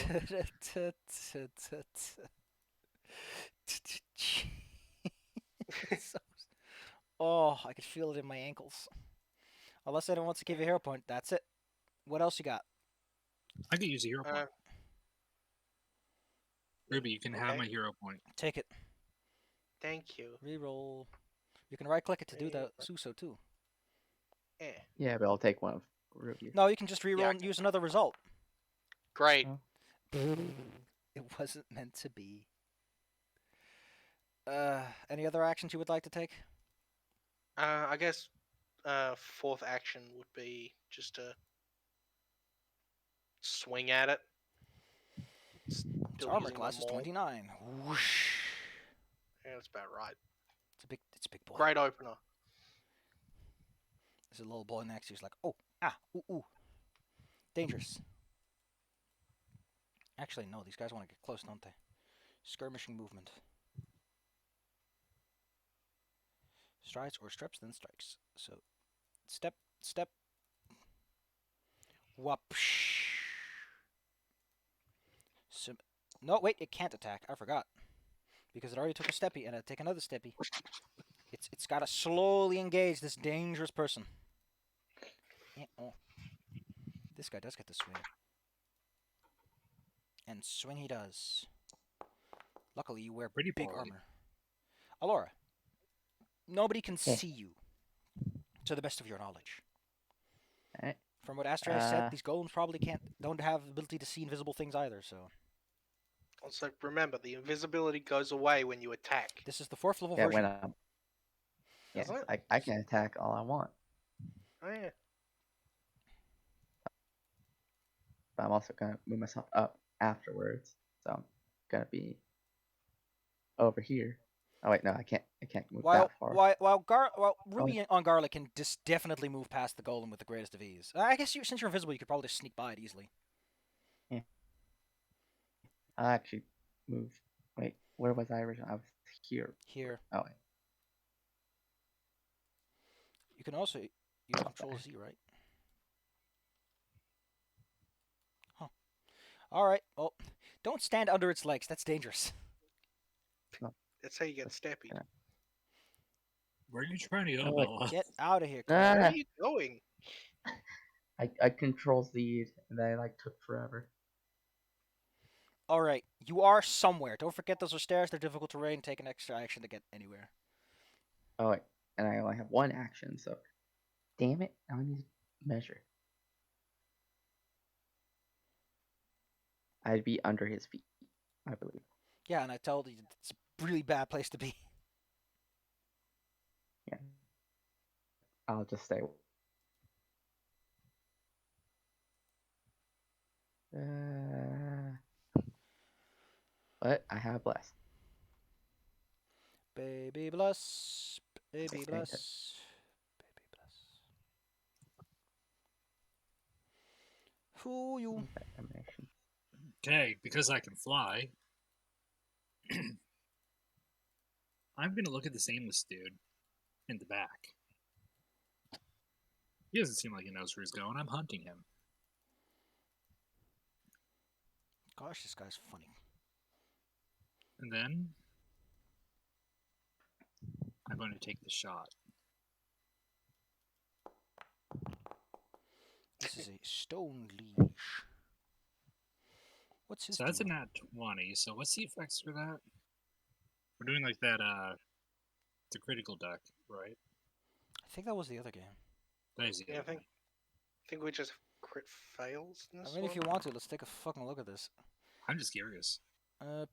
Oh, I could feel it in my ankles. Unless anyone wants to give you a hero point, that's it. What else you got? I could use a hero point. Ruby, you can have okay. my hero point. Take it. Thank you. Reroll. You can right click it to do the Suso too. Yeah, but I'll take one of Ruby's. No, you can just reroll and use another result. Great. Oh. It wasn't meant to be. Any other actions you would like to take? I guess fourth action would be just to swing at it. Its Still armor using class my is maul. 29. Whoosh. Yeah, that's about right. It's a big boy. Great opener. There's a little boy next to you. He's like, oh, ooh. Dangerous. Actually, no, these guys want to get close, don't they? Skirmishing movement. Strides or steps, then strikes. So, step. Whoopsh. No, wait, it can't attack. I forgot. Because it already took a steppy, and it'll take another steppy. It's got to slowly engage this dangerous person. Oh. This guy does get to swing. And swing he does. Luckily, you wear Pretty big poorly. armor. Alora, nobody can see you, to the best of your knowledge. Alright. From what Astray said, these golems probably don't have the ability to see invisible things either, so... Also, remember, the invisibility goes away when you attack. This is the 4th level Yeah, version. when I'm... Yes, Doesn't it? I can attack all I want. Oh, yeah. But I'm also going to move myself up afterwards. So I'm going to be over here. Oh, wait, no, I can't move that far. While Ruby on Garlic can definitely move past the golem with the greatest of ease. I guess since you're invisible, you could probably just sneak by it easily. Yeah. I'll actually move. Wait, where was I originally? I was here. Here. Oh, wait. You can also use Control Z, right? Huh. Alright, well, don't stand under its legs. That's dangerous. That's how you get steppy. Yeah. Where are you trying to go, Oh, wait. Bella? Get out of here, Where Ah, are you going? I control Z, and they like took forever. All right, you are somewhere. Don't forget those are stairs. They're difficult terrain. Take an extra action to get anywhere. Oh wait, and I only have one action, so damn it, I need to measure. I'd be under his feet, I believe. Yeah, and I told you it's a really bad place to be. Yeah. I'll just stay. But I have less. Baby bless. Baby Stay bless. Baby bless. Who you? Animation. Okay, because I can fly, I'm gonna look at this aimless dude in the back. He doesn't seem like he knows where he's going. I'm hunting him. Gosh, this guy's funny. And then I'm going to take the shot. This is a stone leash. What's his So that's a deal? nat 20. So what's the effects for that? We're doing like that, the critical deck, right? I think that was the other game. That is the Yeah, I other think we just crit fails in this I mean, if you one. want to, let's take a fucking look at this. I'm just curious.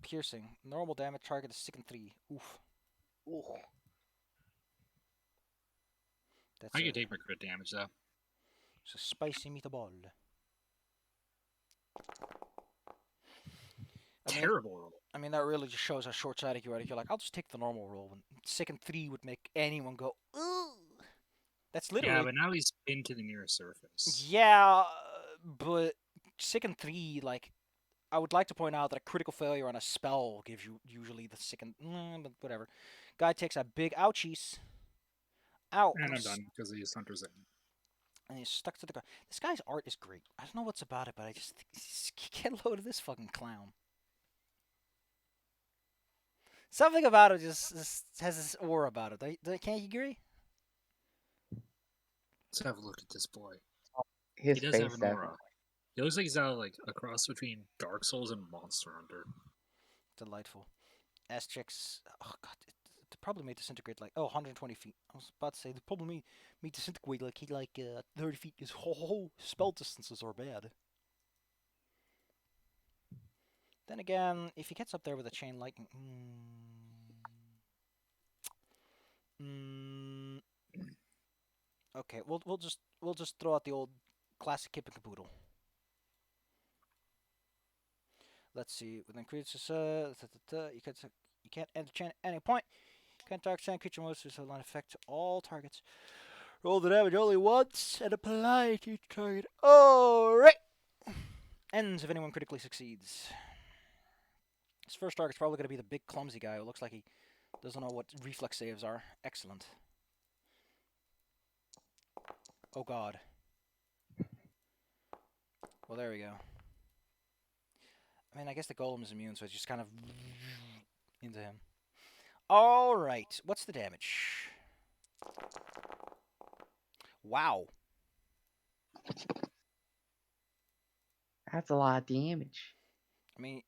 Piercing. Normal damage target is 6 and 3. Oof. Ooh. That's I a, can take my crit damage though. it's a spicy meatball. Terrible roll. I mean, that really just shows how short-sighted you are. If you're like, I'll just take the normal roll. When 6 and 3 would make anyone go, ooh. That's literally. Yeah, but now he's pinned to the nearest surface. Yeah, but 6 and 3, like, I would like to point out that a critical failure on a spell gives you usually the 2nd. But whatever. Guy takes a big ouchies. Ow. And I'm done because he used Hunter's Aim. And he's stuck to the ground. This guy's art is great. I don't know what's about it, but I just can't load of this fucking clown. Something about it just has this aura about it. Can't you agree? Let's have a look at this boy. His He does face have an definitely. aura. He looks like he's out of, like a cross between Dark Souls and Monster Hunter. Delightful. S-checks. Oh god, it probably may disintegrate like 120 feet. I was about to say the problem may disintegrate like 30 feet. Is spell distances are bad. Then again, if he gets up there with a chain lightning, okay, we'll just throw out the old classic kip and caboodle. Let's see. With increases, you can't end the chain at any point. You can't target chain creature moves with a line effect to all targets. Roll the damage only once and apply it to each target. Alright! Ends if anyone critically succeeds. His first target's probably going to be the big clumsy guy who looks like he doesn't know what reflex saves are. Excellent. Oh god. Well, there we go. I mean, I guess the golem is immune, so it's just kind of into him. Alright, what's the damage? Wow. That's a lot of damage. I mean,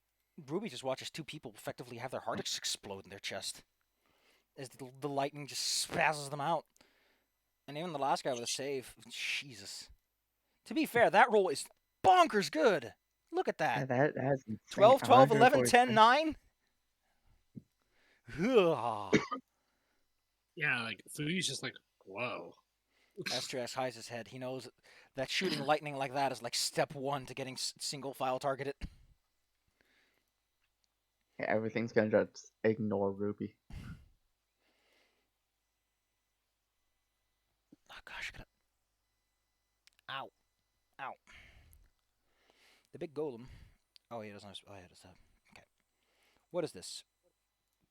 Ruby just watches two people effectively have their hearts explode in their chest. As the lightning just spazzes them out. And even the last guy with a save. Jesus. To be fair, that roll is bonkers good. Look at Yeah, that. that's insane. 12, 12, 11, 146. 10, 9. Ugh. Yeah, like Fui's just like, whoa. Astrax hides his head. He knows that shooting lightning like that is like step one to getting single file targeted. Yeah, everything's gonna just ignore Ruby. Oh gosh, Ow. Ow. The big golem. Oh, he doesn't have... Oh, yeah, it does have... Okay. What is this?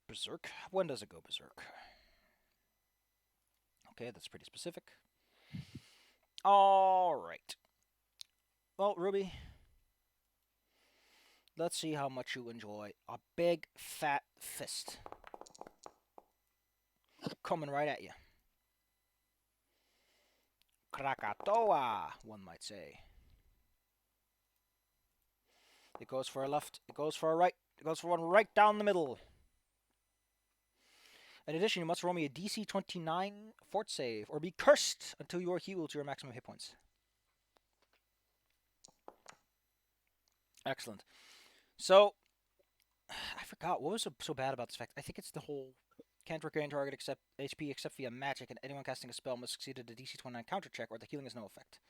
Berserk? When does it go berserk? Okay, that's pretty specific. Alright. Well, Ruby, let's see how much you enjoy a big, fat fist. Coming right at you. Krakatoa, one might say. It goes for a left, it goes for a right, it goes for one right down the middle. In addition, you must roll me a DC 29 fort save, or be cursed until you are healed to your maximum hit points. Excellent. So, I forgot, what was so bad about this effect? I think it's the whole can't regain target except HP except via magic, and anyone casting a spell must succeed at a DC 29 counter check, or the healing has no effect.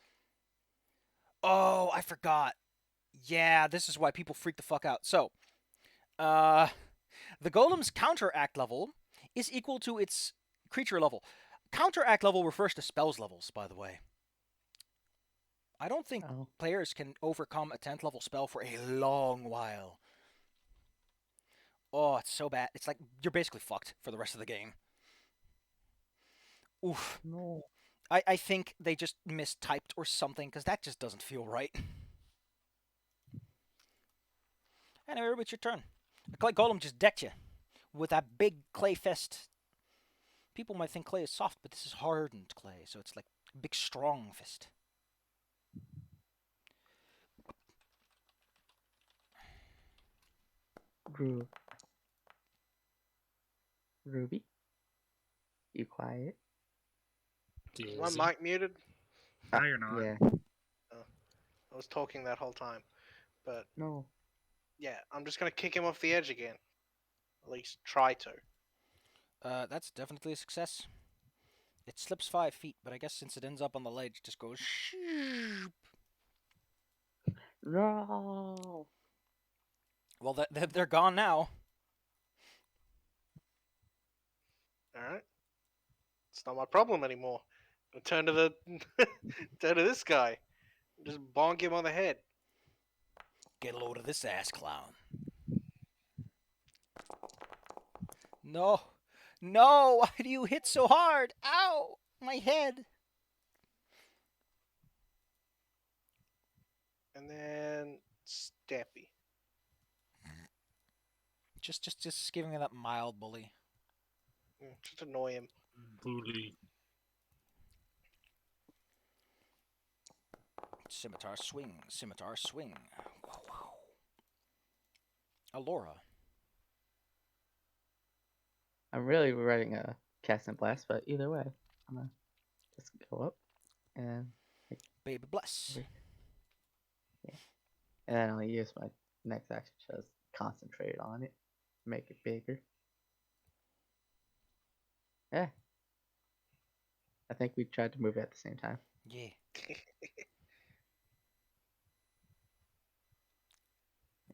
Oh, I forgot. Yeah, this is why people freak the fuck out. So, the Golem's counteract level is equal to its creature level. Counteract level refers to spells levels, by the way. I don't think players can overcome a 10th level spell for a long while. Oh, it's so bad. It's like you're basically fucked for the rest of the game. Oof. No. I think they just mistyped or something, because that just doesn't feel right. Anyway, it's your turn. The clay golem just decked you with that big clay fist. People might think clay is soft, but this is hardened clay, so it's like a big, strong fist. Ruby? You quiet? Is my mic muted? No, you're not. Yeah. I was talking that whole time. But No. yeah, I'm just gonna kick him off the edge again. At least try to. That's definitely a success. It slips 5 feet, but I guess since it ends up on the ledge, it just goes shoop. No. Well, they're gone now. Alright. It's not my problem anymore. I'll turn to the turn to this guy. Just bonk him on the head. Get a load of this ass clown. No. No! Why do you hit so hard? Ow! My head. And then Steppy. Just giving him that mild bully. Just annoy him. Bully. Scimitar swing. Scimitar swing. Wow, wow. Alora. I'm really regretting cast and blast, but either way, I'm gonna just go up and Baby bless. yeah, and then I'll use my next action to just concentrate on it, make it bigger. Yeah, I think we tried to move it at the same time. Yeah.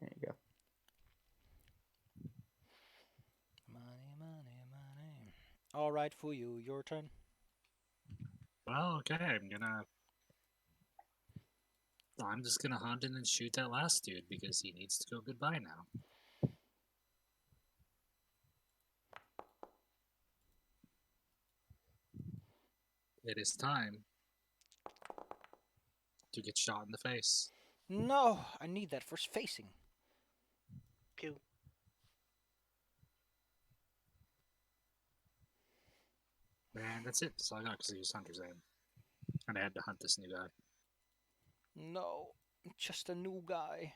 There you go. Money, money, money. All right, for you, your turn. Well, okay, I'm just gonna hunt in and shoot that last dude because he needs to go goodbye now. It is time to get shot in the face. No, I need that for facing. Pew. Man, that's it. That's all I got because he was Hunter's aim. And I had to hunt this new guy. No, I'm just a new guy.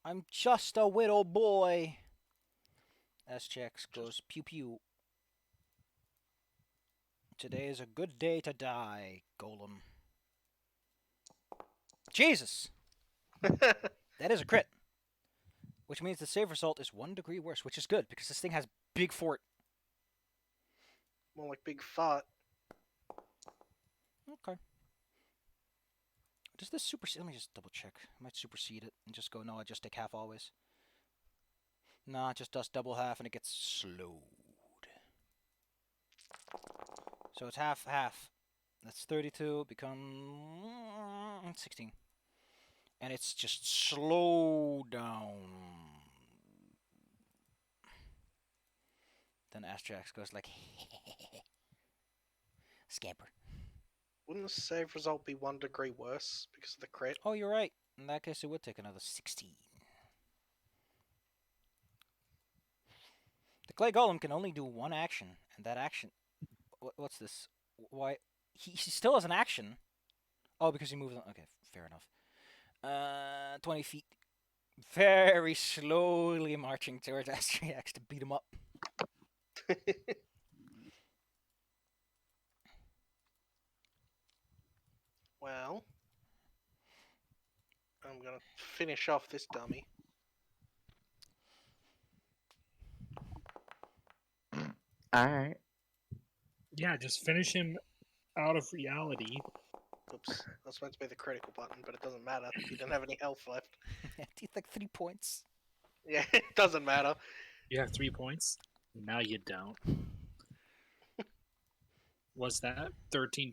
I'm just a little boy. S-Chex goes pew pew. Today is a good day to die, Golem. Jesus! That is a crit. Which means the save result is 1 degree worse, which is good, because this thing has big fort. More like big fart. Okay. Does this supersede? Let me just double check. I might supersede it and just go, no, I just take half always. Nah, it just does double half and it gets slowed. So it's half, half. That's 32, become 16. And it's just slow down. Then S-Chex goes like, scamper. Wouldn't the save result be 1 degree worse because of the crit? Oh, you're right. In that case, it would take another 16. The clay golem can only do one action, and that action... What's this? Why he still has an action. Oh, because he moves on. Okay, fair enough. 20 feet. Very slowly marching towards Astriax to beat him up. Well, I'm gonna finish off this dummy. Alright. Yeah, just finish him out of reality. Oops, that's meant to be the critical button, but it doesn't matter. He didn't have any health left. He's like 3 points. Yeah, it doesn't matter. You have 3 points. Now you don't. Was that 14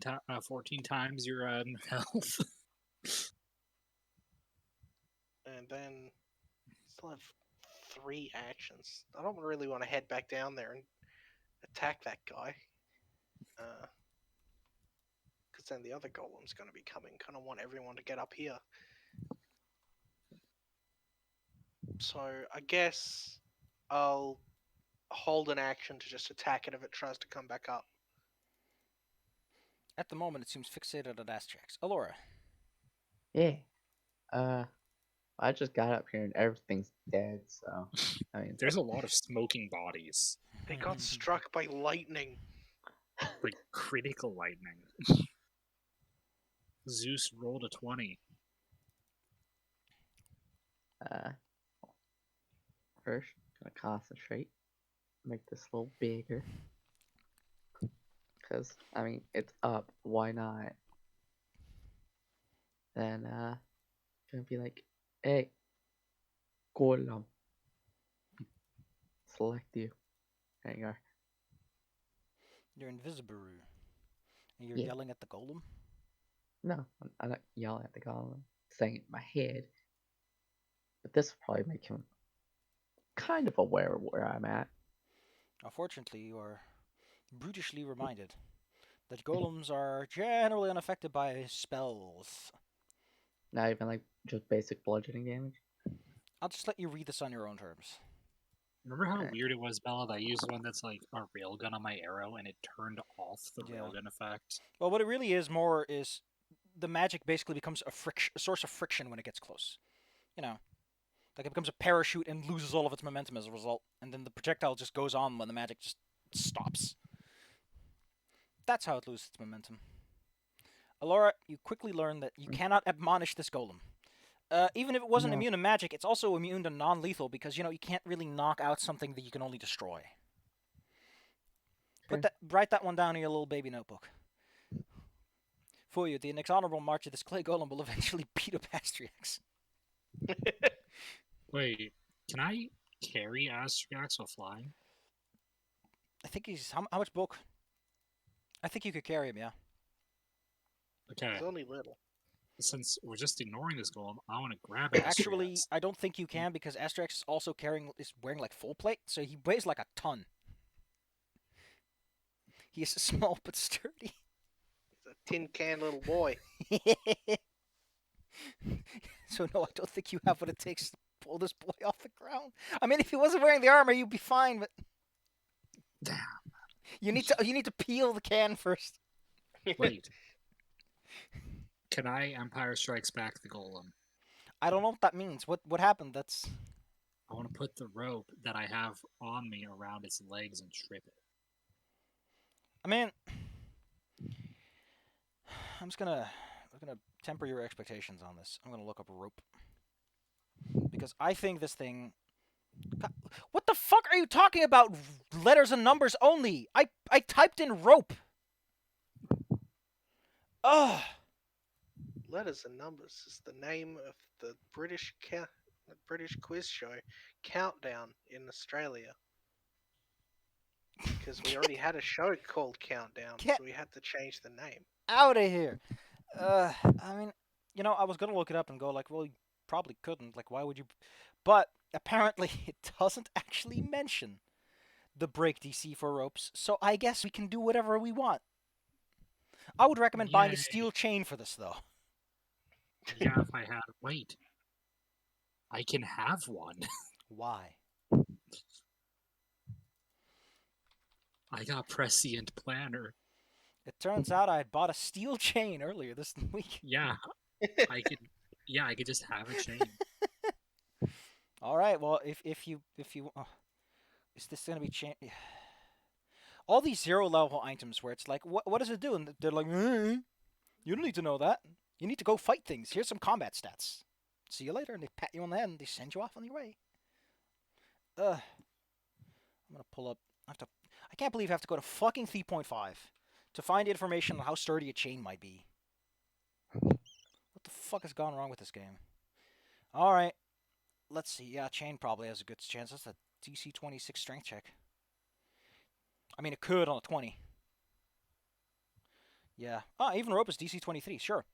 times your health? And then still have 3 actions. I don't really want to head back down there and attack that guy. Because then the other golem's going to be coming. Kind of want everyone to get up here. So I guess I'll hold an action to just attack it if it tries to come back up. At the moment, it seems fixated on Astrax. Alora. Yeah. I just got up here and everything's dead, so I mean There's a lot of smoking bodies. They got struck by lightning. Like critical lightning. Zeus rolled a 20. First gonna concentrate. Make this a little bigger. Cause I mean it's up, why not? Then gonna be like, hey, Golem. Select you. There you are. You're invisible. And you're Yeah. yelling at the golem? No, I'm not yelling at the Golem, saying it in my head. But this will probably make him kind of aware of where I'm at. Unfortunately, you are brutishly reminded that golems are generally unaffected by spells. Not even like just basic bludgeoning damage. I'll just let you read this on your own terms. Remember how Alright. weird it was, Bella, that I used one that's like a railgun on my arrow and it turned off the Yeah. railgun effect? Well, what it really is more is the magic basically becomes a source of friction when it gets close. You know, like it becomes a parachute and loses all of its momentum as a result, and then the projectile just goes on when the magic just stops. That's how it loses its momentum. Alora, you quickly learn that you cannot admonish this golem. Even if it wasn't No. immune to magic, it's also immune to non-lethal because, you know, you can't really knock out something that you can only destroy. Sure. Write that one down in your little baby notebook. For you, the inexorable march of this clay golem will eventually beat up Astriax. Wait, can I carry Astrax while flying? I think he's... How much bulk? I think you could carry him, yeah. Okay, It's only little. since we're just ignoring this golem, I want to grab Astrax. Actually, I don't think you can because Astrax is also wearing like full plate, so he weighs like a ton. He is small but sturdy. He's a tin can little boy. So no, I don't think you have what it takes to pull this boy off the ground. I mean, if he wasn't wearing the armor, you'd be fine, but Damn. you need to peel the can first. Wait. Can I Empire Strikes Back the golem? I don't know what that means. What happened? That's... I want to put the rope that I have on me around its legs and trip it. I mean, I'm gonna temper your expectations on this. I'm gonna look up rope because I think this thing. God, what the fuck are you talking about? Letters and numbers only. I typed in rope. Ugh. Letters and Numbers is the name of the British quiz show Countdown in Australia. Because we already had a show called Countdown, Get- so we had to change the name. Out of here. I mean, you know, I was gonna look it up and go like, well, you probably couldn't. Like, why would you? But apparently, it doesn't actually mention the break DC for ropes, so I guess we can do whatever we want. I would recommend buying a Yay. steel chain for this, though. Yeah, if I had. Wait. I can have one. Why? I got Prescient Planner. It turns out I had bought a steel chain earlier this week. Yeah, I could. Yeah, I could just have a chain. All right. Well, if you is this gonna be chain? All these 0-level items where it's like, what does it do? And they're like, you don't need to know that. You need to go fight things. Here's some combat stats. See you later. And they pat you on the head and they send you off on your way. I'm gonna pull up. I can't believe I have to go to fucking 3.5 to find information on how sturdy a chain might be. What the fuck has gone wrong with this game? All right. Let's see. Yeah, chain probably has a good chance. That's a DC 26 strength check. I mean, it could on a 20. Yeah. Even rope is DC 23. Sure.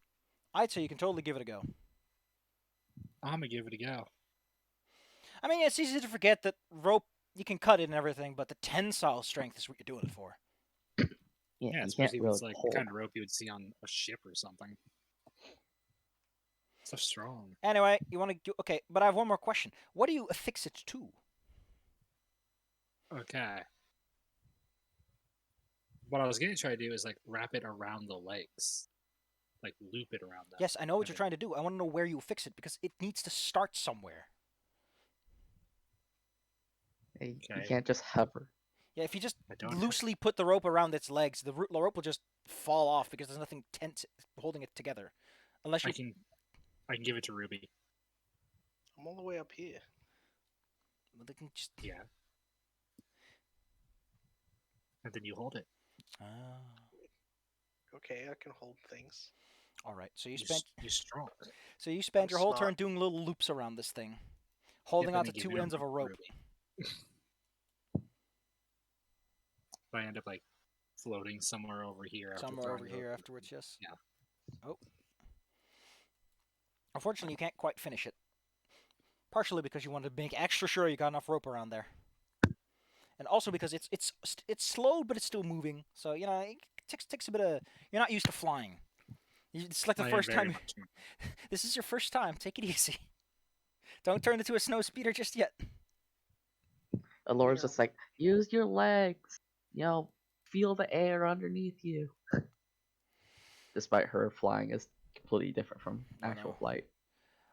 I'd say you can totally give it a go. I'm gonna give it a go. I mean, it's easy to forget that rope, you can cut it and everything, but the tensile strength is what you're doing it for. Yeah, Yeah, you especially can't if it's really like pull. the kind of rope you would see on a ship or something. So strong. Anyway, you want to do... Okay, but I have one more question. What do you affix it to? Okay. What I was gonna try to do is like wrap it around the legs, like loop it around that. Yes, I know what you're trying to do. I want to know where you affix it, because it needs to start somewhere. You Okay. can't just hover. Yeah, if you just I don't loosely put the rope around its legs, the rope will just fall off because there's nothing tense holding it together. Unless you... I can give it to Ruby. I'm all the way up here. They can just... Yeah. And then you hold it. Okay, I can hold things. All right. So you You're spent... You're strong. So you spent I'm your whole smart. turn doing little loops around this thing, holding Yeah, on but to then two give ends of a rope. Ruby. But I end up like floating somewhere over here. After Somewhere over throwing it here afterwards, yes. Yeah. Oh. Unfortunately, you can't quite finish it. Partially because you wanted to make extra sure you got enough rope around there, and also because it's slow, but it's still moving. So you know, it takes a bit of... You're not used to flying. It's like the I am first very time. much- This is your first time. Take it easy. Don't turn into a snow speeder just yet. Alora's Yeah. just like, use your legs. You know, feel the air underneath you. Despite her flying is completely different from I actual know. flight.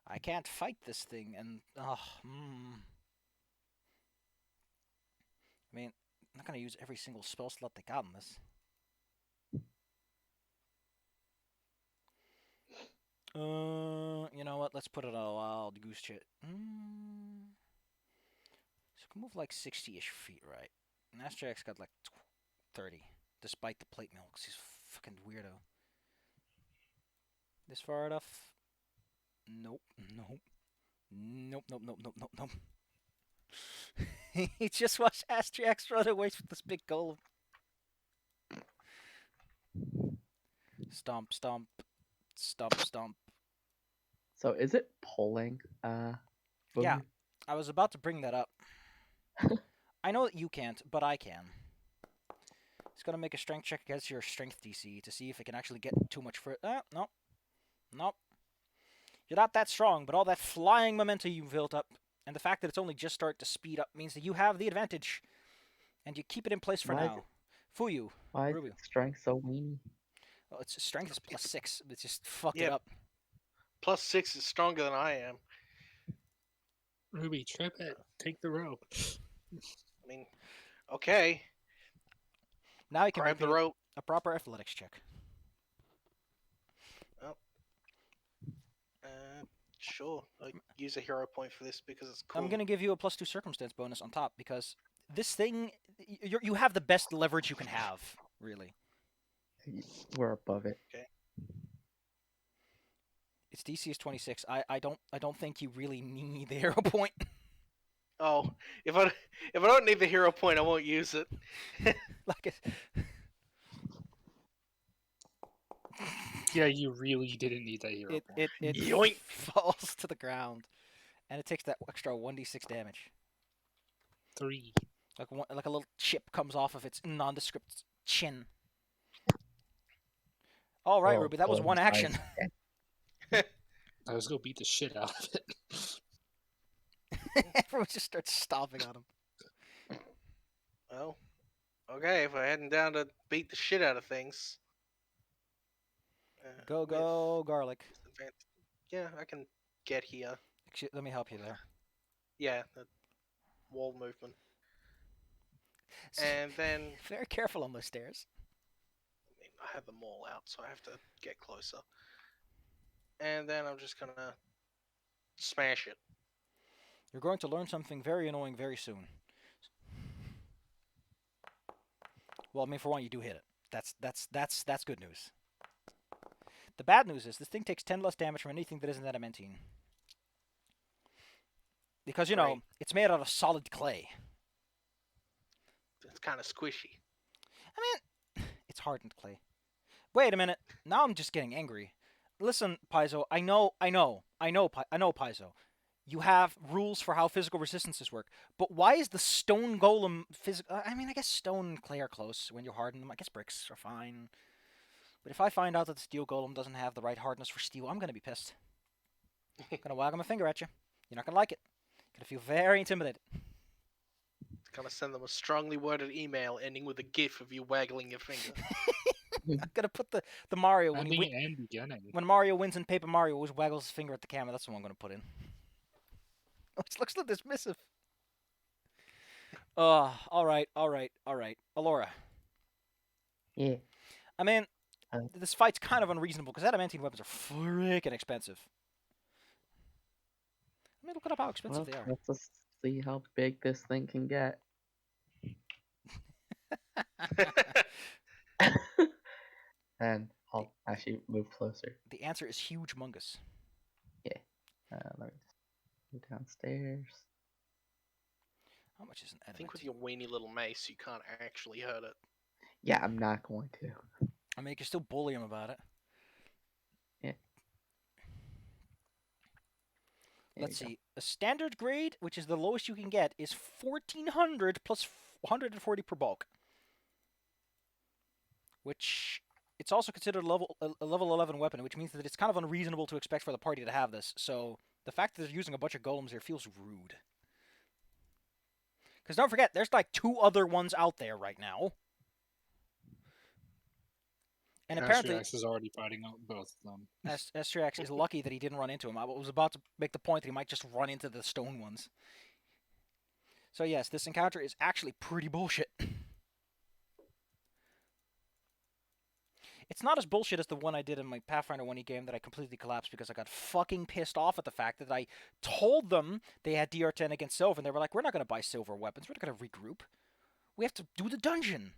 I can't fight this thing, and I mean, I'm not gonna use every single spell slot they got in this. You know what? Let's put it on a wild goose chase. So it can move like 60-ish feet, right? And Astrax got like 30, despite the plate mill, 'cause he's a fucking weirdo. This far enough? Nope. Nope. Nope. Nope. Nope. Nope. Nope. Nope. He just watched Astrax run away with this big golem. Stomp. Stomp. Stomp. Stomp. So is it pulling? Yeah. Boomer? I was about to bring that up. I know that you can't, but I can. It's gonna make a strength check against your strength DC to see if it can actually get too much for it. Nope. Nope. You're not that strong, but all that flying momentum you've built up, and the fact that it's only just started to speed up, means that you have the advantage. And you keep it in place for Why is now. Fuyu. Why is Ruby. its strength so weenie? Well, its strength is +6. It's just fucked Yeah. it up. +6 is stronger than I am. Ruby, trip it. Take the rope. I mean, okay. Now you can Grab make the me rope. a proper athletics check. Sure. I use a hero point for this because it's cool. I'm gonna give you a +2 circumstance bonus on top because this thing, you have the best leverage you can have, really. We're above it. Okay. Its DC is 26. I don't think you really need the hero point. Oh, if I don't need the hero point, I won't use it. Like Yeah, you really didn't need that hero point. it Yoink. falls to the ground, and it takes that extra 1d6 damage. 3. Like a little chip comes off of its nondescript chin. All right, Oh, Ruby, that was Golem one Stylus. action. I was gonna beat the shit out of it. Everyone just starts stomping on him. Well, okay. If we're heading down to beat the shit out of things, Go, garlic. Yeah, I can get here. Actually, let me help you there. Yeah, the wall movement. And then Very careful on those stairs. I have them all out, so I have to get closer. And then I'm just gonna smash it. You're going to learn something very annoying very soon. Well, I mean, for one, you do hit it. That's good news. The bad news is this thing takes 10 less damage from anything that isn't adamantine. Because, you know, Right. it's made out of solid clay. It's kind of squishy. I mean, it's hardened clay. Wait a minute. Now I'm just getting angry. Listen, Paizo, I know, Paizo. You have rules for how physical resistances work, but why is the stone golem physical? I mean, I guess stone and clay are close when you harden them. I guess bricks are fine. But if I find out that the steel golem doesn't have the right hardness for steel, I'm gonna be pissed. I'm gonna wag my finger at you. You're not gonna like it. You're gonna feel very intimidated. Gonna send them a strongly worded email ending with a gif of you waggling your finger. I'm gonna put the Mario when Ending and beginning. when Mario wins in Paper Mario, always waggles his finger at the camera. That's the one I'm gonna put in. It looks so dismissive. All right. Alora. Yeah. I mean, Uh. this fight's kind of unreasonable because adamantine weapons are freaking expensive. Let me look up how expensive Well, they are. let's just see how big this thing can get. And I'll actually move closer. The answer is huge mungus. Let me just go downstairs. How much is an I think with adamantine? your weeny little mace, you can't actually hurt it. Yeah, I'm not going to. I mean, you can still bully him about it. There Let's you go. see. A standard grade, which is the lowest you can get, is 1400 plus 140 per bulk. Which it's also considered a level 11 weapon, which means that it's kind of unreasonable to expect for the party to have this. So the fact that they're using a bunch of golems here feels rude. Because don't forget, there's like 2 other ones out there right now. And apparently, Astrax is already fighting out both of them. Astrax is lucky that he didn't run into him. I was about to make the point that he might just run into the stone ones. So yes, this encounter is actually pretty bullshit. It's not as bullshit as the one I did in my Pathfinder 1E game that I completely collapsed because I got fucking pissed off at the fact that I told them they had DR10 against Silver, and they were like, we're not going to buy silver weapons, we're not going to regroup. We have to do the dungeon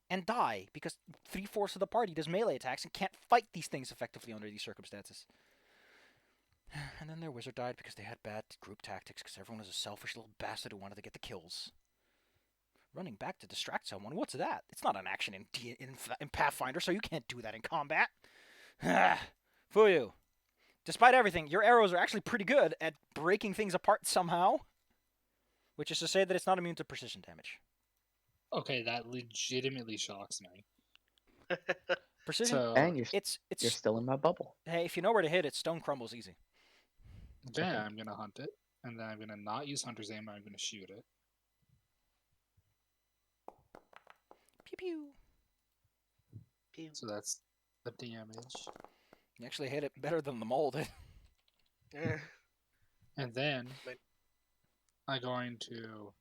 and die because 3/4 of the party does melee attacks and can't fight these things effectively under these circumstances. And then their wizard died because they had bad group tactics because everyone was a selfish little bastard who wanted to get the kills. Running back to distract someone, what's that? It's not an action in Pathfinder, so you can't do that in combat. Fool you. Despite everything, your arrows are actually pretty good at breaking things apart somehow. Which is to say that it's not immune to precision damage. Okay, that legitimately shocks me. Precision. So, And you're It's still in my bubble. hey, if you know where to hit it, stone crumbles easy. yeah, I'm gonna hunt it, and then I'm gonna not use hunter's aim. I'm gonna shoot it. Pew pew. Pew. So that's the damage. You actually hit it better than the mole did. Eh, And then But- I'm going to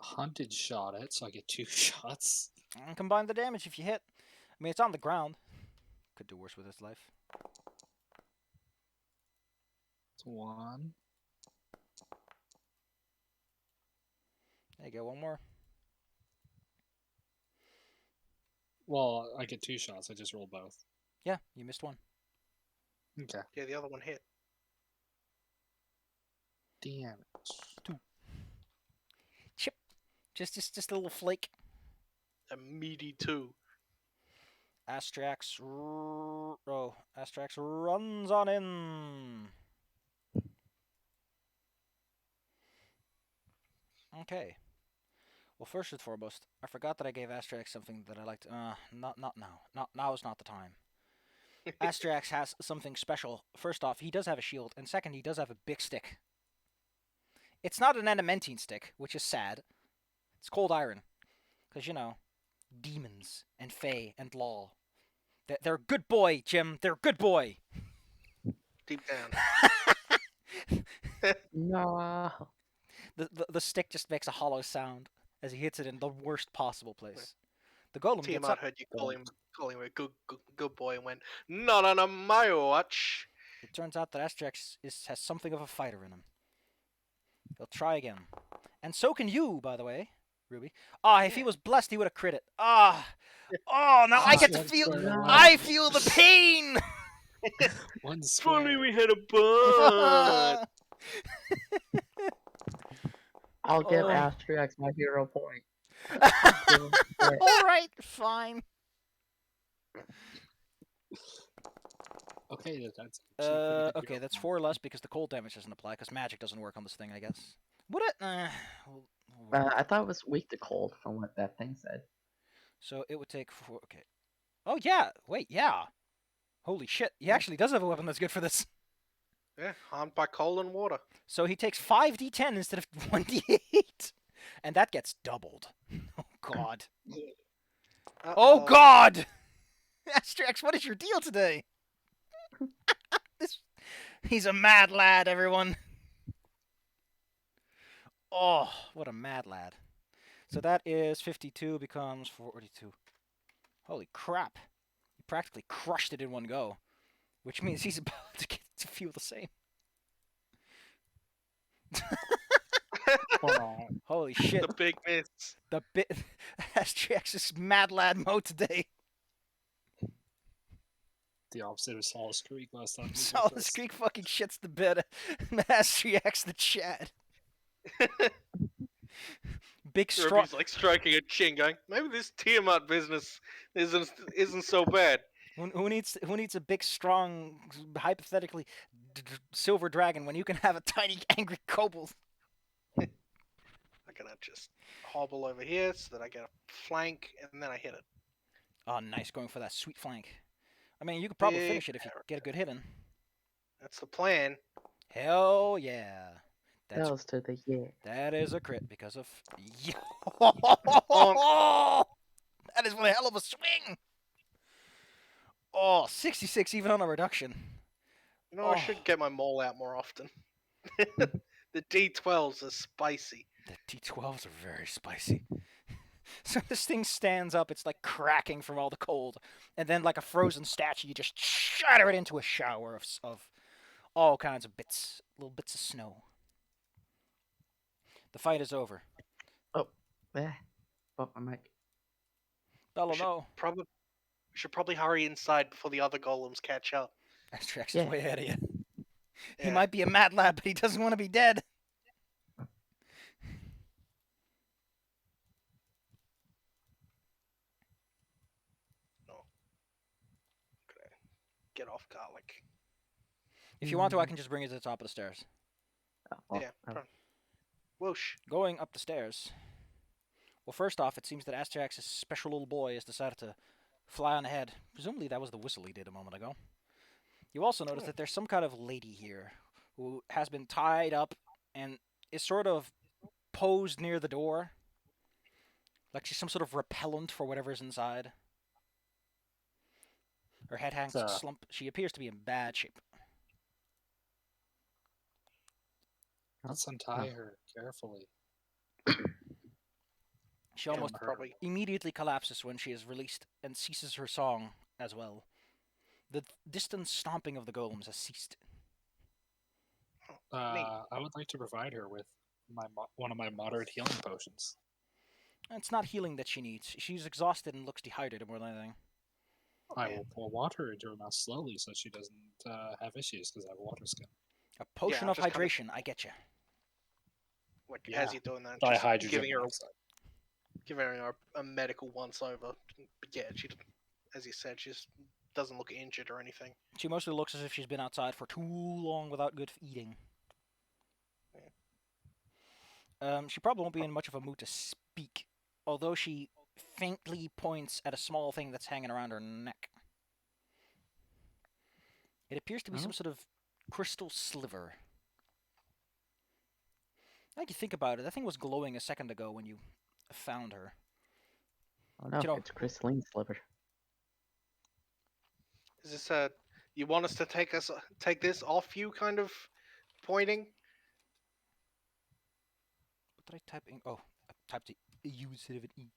hunted shot it, so I get 2 shots. And combine the damage if you hit. I mean, it's on the ground. Could do worse with its life. It's 1. There you go, one more. Well, I get 2 shots. I just roll both. Yeah, you missed one. Okay. yeah, the other one hit. Damage. Chip. Just a little flake. A meaty 2. Astrax runs on in. Okay. Well, first and foremost, I forgot that I gave Astrax something that I liked. Not now. Now is not the time. Astrax has something special. First off, he does have a shield, and second, he does have a big stick. It's not an adamantine stick, which is sad. It's cold iron. Because, you know, demons and fae and law. They're a good boy, Jim. They're a good boy. Deep down. No. The stick just makes a hollow sound as he hits it in the worst possible place. The golem gets Tiamat up. heard you call him a good boy and went, not on my watch. It turns out that Astrax has something of a fighter in him. He'll try again. And so can you, by the way, Ruby. If he was blessed, he would have crit it. Now I get to feel... I feel the pain! One If only swear. we had a bud. I'll give Oh. Astrax my hero point. Alright, fine. Okay, that's actually a pretty good Okay, hero that's point. 4 less because the cold damage doesn't apply, because magic doesn't work on this thing, I guess. Would it? I thought it was weak to cold from what that thing said. So it would take 4... Okay. Oh, yeah. Wait, yeah. Holy shit. He actually does have a weapon that's good for this. Yeah, harmed by cold and water. So he takes 5d10 instead of 1d8. And that gets doubled. Oh, God. Oh, God! Astrax, what is your deal today? He's a mad lad, everyone. Oh, what a mad lad. So that is 52 becomes 42. Holy crap. He practically crushed it in one go. Which means he's about to get to feel the same. Holy shit. The big miss. The bit Astrax's mad lad mode today. The opposite of Solus Creek last time. Solus Creek fucking shits the bed. Astrax the Chad. Big strong. Ruby's like stroking her chin, going, maybe this Tiamat business isn't so bad. Who needs a big, strong, hypothetically silver dragon when you can have a tiny, angry kobold? I'm gonna just hobble over here so that I get a flank, and then I hit it. Oh, nice, going for that sweet flank. I mean, you could probably Big finish it if you get a good hit in. That's the plan. Hell yeah. Bells to the yeah. That is a crit because of... On. That is one hell of a swing! Oh, 66 even on a reduction. You know, I should get my mole out more often. The D12s are spicy. The D12s are very spicy. So this thing stands up, it's like cracking from all the cold. And then like a frozen statue, you just shatter it into a shower of all kinds of bits, little bits of snow. The fight is over. Oh, bump my mic. Bello, no. We should probably hurry inside before the other golems catch up. Astrax is way ahead of you. He Yeah. might be a mad lad, but he doesn't want to be dead. Get off garlic. If you want to, I can just bring you to the top of the stairs. Yeah. Whoosh. Going up the stairs. Well, first off, it seems that Astrax's special little boy has decided to fly on ahead. Presumably that was the whistle he did a moment ago. You also notice that there's some kind of lady here who has been tied up and is sort of posed near the door. Like she's some sort of repellent for whatever's inside. Her head hangs slump. She appears to be in bad shape. Let's untie her carefully. She almost probably immediately collapses when she is released and ceases her song as well. The distant stomping of the golems has ceased. I would like to provide her with one of my moderate healing potions. It's not healing that she needs. She's exhausted and looks dehydrated more than anything. I will pour water into her mouth slowly so she doesn't have issues because I have a water skin. A potion I'm of just kinda- hydration, I get you. Like, Yeah. as you're doing that, By just hydrogen giving her a medical once over. But yeah, she, as you said, she just doesn't look injured or anything. She mostly looks as if she's been outside for too long without good eating. She probably won't be in much of a mood to speak, although she faintly points at a small thing that's hanging around her neck. It appears to be some sort of crystal sliver. Now you think about it, that thing was glowing a second ago when you found her. Oh no, You know- it's crystalline sliver. Is this a? You want us to take this off you? Kind of pointing. What did I type in? Oh, I typed a U instead of an E.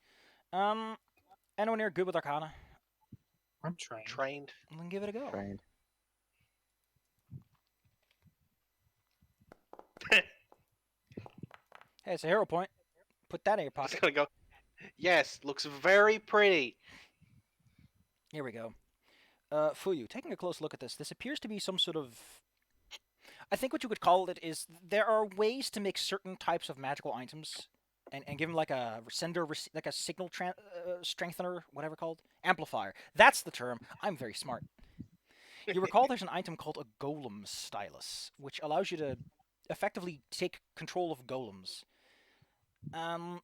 Anyone here good with Arcana? I'm trying. Trained. Then give it a go. Trained. Hey, it's a hero point. Put that in your I was pocket. gonna go. Yes, looks very pretty. Here we go. Fuyu, taking a close look at this, this appears to be some sort of. I think what you could call it is there are ways to make certain types of magical items and give them like a sender, like a signal strengthener, whatever called amplifier. That's the term. I'm very smart. You recall there's an item called a Golem Stylus, which allows you to effectively take control of golems.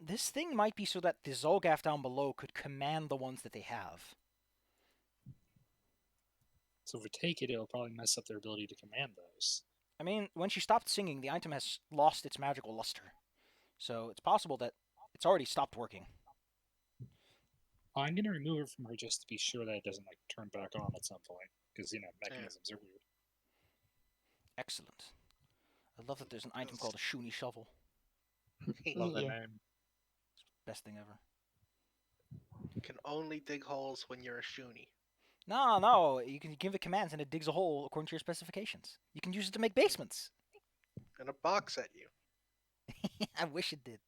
This thing might be so that the Zolgath down below could command the ones that they have. So if we take it, it'll probably mess up their ability to command those. I mean, when she stopped singing, the item has lost its magical luster. So it's possible that it's already stopped working. I'm gonna remove it from her just to be sure that it doesn't like turn back on at some point, because mechanisms are weird. Excellent. I love that there's an item called a Shoonie Shovel. Love that Yeah. name. Best thing ever. You can only dig holes when you're a shoonie. No, you can give it commands and it digs a hole according to your specifications. You can use it to make basements. And a box at you. I wish it did.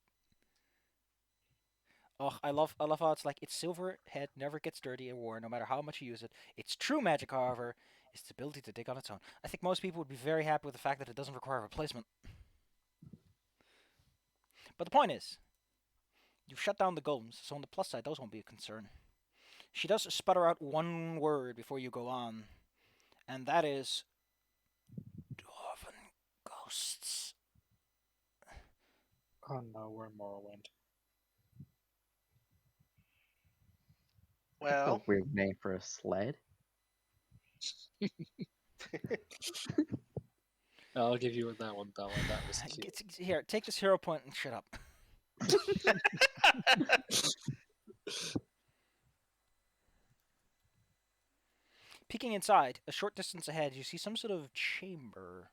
Oh, I love how it's like its silver head never gets dirty or worn, no matter how much you use it. Its true magic, however, is its ability to dig on its own. I think most people would be very happy with the fact that it doesn't require replacement. But the point is, you've shut down the golems, so on the plus side, those won't be a concern. She does sputter out one word before you go on, and that is Dwarven Ghosts. Oh no, we're in Morrowind. That's Well, a weird name for a sled. I'll give you that one, Bella. That was cute. Here, take this hero point and shut up. Peeking inside, a short distance ahead, you see some sort of chamber.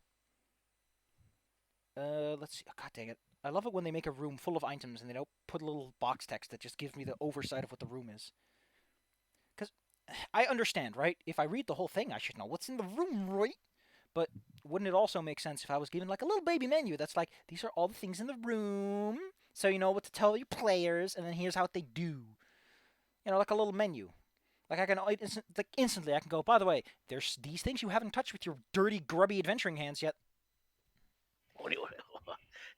Let's see. Oh, God dang it. I love it when they make a room full of items and they don't put a little box text that just gives me the oversight of what the room is. Because I understand, right? If I read the whole thing, I should know what's in the room, right? But wouldn't it also make sense if I was given like a little baby menu that's like, these are all the things in the room, so you know what to tell your players, and then here's how they do. You know, like a little menu. Like I can instantly I can go, by the way, there's these things you haven't touched with your dirty, grubby adventuring hands yet.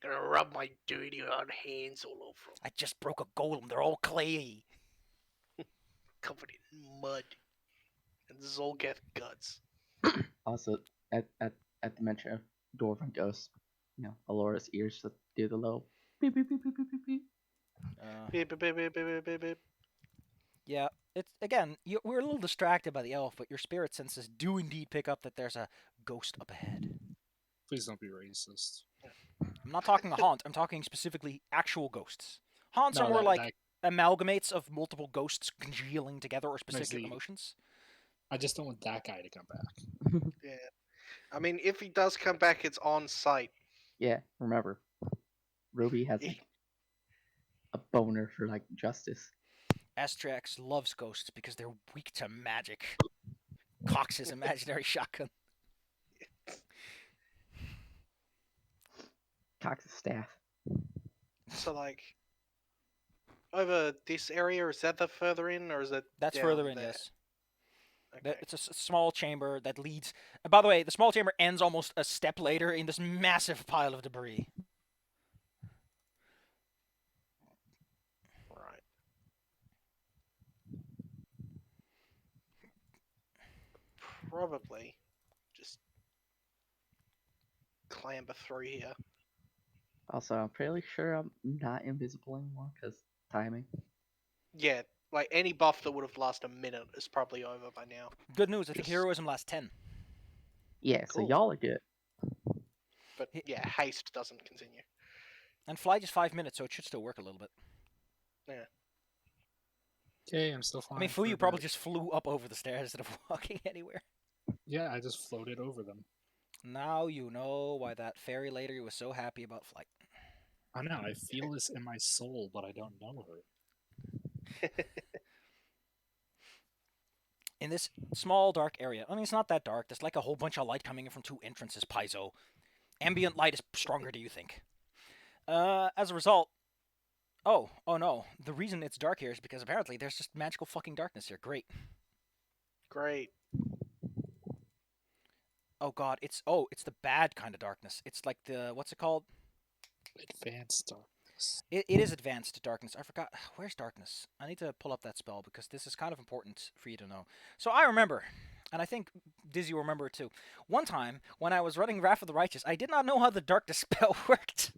Gonna rub my dirty hard hands all over them. I just broke a golem. They're all clayey. Covered in mud. And Zolgath guts. Also, at the mention of dwarven ghosts, Alora's ears just do the little beep beep beep beep beep beep beep. Beep, beep, beep, beep, beep, beep, beep. Yeah, it's again. We're a little distracted by the elf, but your spirit senses do indeed pick up that there's a ghost up ahead. Please don't be racist. I'm not talking a haunt. I'm talking specifically actual ghosts. Haunts No, are more that- like amalgamates of multiple ghosts congealing together or specific see. emotions. I just don't want that guy to come back. Yeah. I mean, if he does come back, it's on site. Yeah, remember, Ruby has like a boner for like justice. Astrax loves ghosts because they're weak to magic. Cocks his imaginary shotgun. Cox's staff. So, like, over this area, is that the further in, or is it That's down further in, there? yes. Okay. It's a small chamber that leads. By the way, the small chamber ends almost a step later in this massive pile of debris. Right. Probably just clamber through here. Also, I'm fairly sure I'm not invisible anymore because timing. Yeah, like any buff that would have lasted a minute is probably over by now. Good news, I think Yes. heroism lasts 10. Yeah, so Cool. y'all are good. But yeah, haste doesn't continue. And flight is 5 minutes, so it should still work a little bit. Okay, I'm still I flying. mean, for Fuyu a probably bit. just flew up over the stairs instead of walking anywhere. Yeah, I just floated over them. Now you know why that fairy lady was so happy about flight. I know, I feel this in my soul, but I don't know her. In this small, dark area, I mean, it's not that dark. There's like a whole bunch of light coming in from two entrances, Paizo. Ambient light is stronger, do you think? As a result, oh no. The reason it's dark here is because apparently there's just magical fucking darkness here. Great. Great. Oh god, it's the bad kind of darkness. It's like the, what's it called? Advanced darkness. It is advanced darkness. I forgot. Where's darkness? I need to pull up that spell because this is kind of important for you to know. So I remember, and I think Dizzy will remember it too. One time when I was running Wrath of the Righteous, I did not know how the darkness spell worked.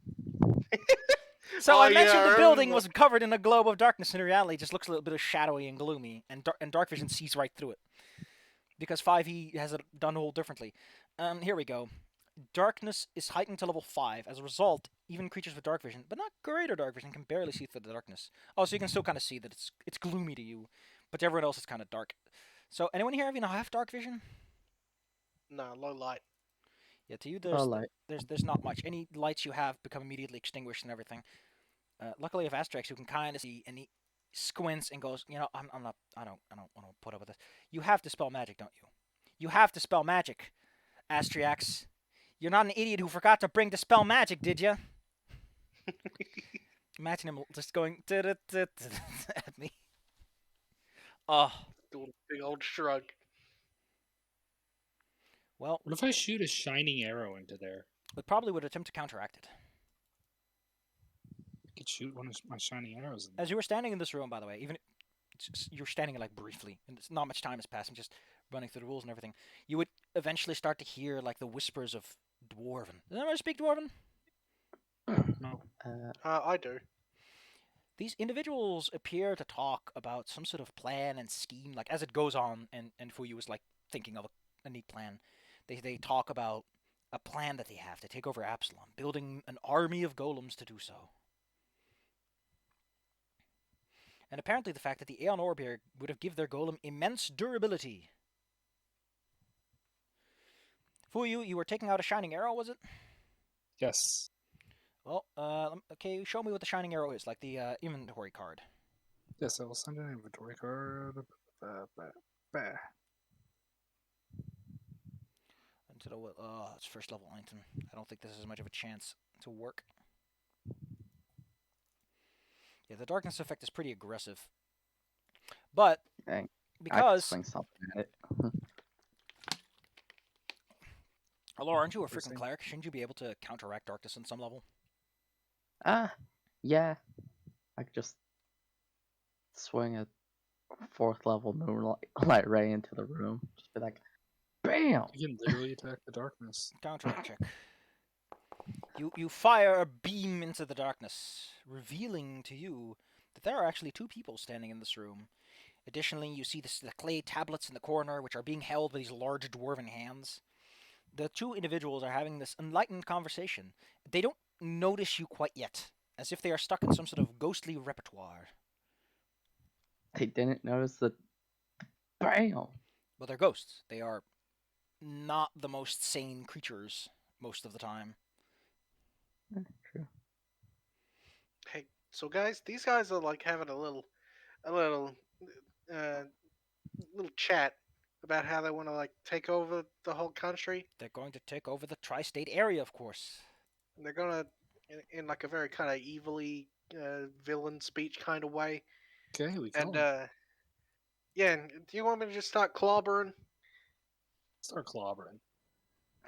So Oh, I mentioned yeah, the I building remember. was covered in a globe of darkness. In reality, it just looks a little bit of shadowy and gloomy, and dark vision sees right through it. Because 5e has it done all differently. Here we go. Darkness is heightened to level 5. As a result, even creatures with dark vision, but not greater dark vision, can barely see through the darkness. Oh, so you can still kind of see that it's gloomy to you, but to everyone else it's kind of dark. So anyone here have dark vision? No, low light. Yeah, to you Low light. there's not much. Any lights you have become immediately extinguished and everything. Luckily, I have Astrax who can kind of see, and he squints and goes, I don't want to put up with this. You have to spell magic, don't you? You have to spell magic, Astrax. You're not an idiot who forgot to bring the spell magic, did you? Imagine him just going at me. Oh, Doing a big old shrug. well, What if I shoot a shining arrow into there? we probably would attempt to counteract it. I could shoot one of my shining arrows in there. As you were standing in this room, by the way, even you're standing like briefly, and it's not much time has passed. I'm just running through the rules and everything. You would eventually start to hear like the whispers of Dwarven. Does anyone speak Dwarven? No. I do. These individuals appear to talk about some sort of plan and scheme, like as it goes on, and Fuyu was like thinking of a neat plan. They talk about a plan that they have to take over Absalom, building an army of golems to do so. And apparently the fact that the Aeon Orb here would have given their golem immense durability. Fuyu, you were taking out a shining arrow, was it? Yes. Well, okay, show me what the shining arrow is, like the inventory card. Yes, I will send an inventory card. It's first level item. I don't think this has much of a chance to work. Yeah, the darkness effect is pretty aggressive. But Dang. I because could swing something at it. Alora, aren't you a freaking Interesting. cleric? Shouldn't you be able to counteract darkness on some level? Yeah. I could just swing a 4th level moonlight ray into the room. Just be like, BAM! You can literally attack the darkness. Counteract check. You fire a beam into the darkness, revealing to you that there are actually two people standing in this room. Additionally, you see the clay tablets in the corner, which are being held by these large dwarven hands. The two individuals are having this enlightened conversation. They don't notice you quite yet, as if they are stuck in some sort of ghostly repertoire. They didn't notice the BAM! Well, they're ghosts. They are not the most sane creatures most of the time. True. Hey, so guys, these guys are like having a little chat about how they want to like take over the whole country. They're going to take over the tri-state area, of course. And they're gonna, in like a very kind of evilly villain speech kind of way. Okay, we And go. yeah, do you want me to just start clobbering? Start clobbering.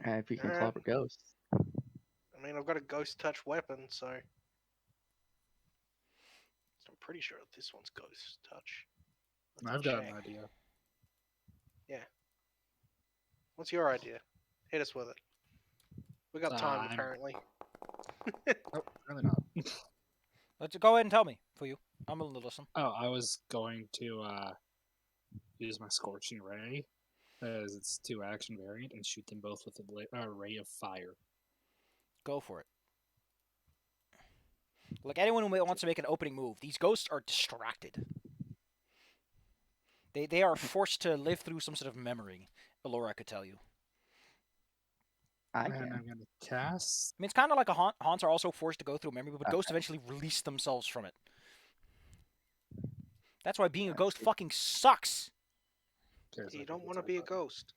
If you can Alright. clobber ghosts. I mean, I've got a ghost touch weapon, so I'm pretty sure this one's ghost touch. Let's I've got an check. idea. What's your idea? Hit us with it. We got time, apparently. Nope, really not. Let's go ahead and tell me for you. I'm willing to listen. Oh, I was going to use my Scorching Ray as its 2-action variant and shoot them both with a ray of fire. Go for it. Like anyone who wants to make an opening move, these ghosts are distracted. They are forced to live through some sort of memory. Alora could tell you. I And can. I'm gonna cast. I mean, it's kind of like a haunt. Haunts are also forced to go through memory, but Okay. ghosts eventually release themselves from it. That's why being a ghost fucking sucks. You don't want to be a ghost.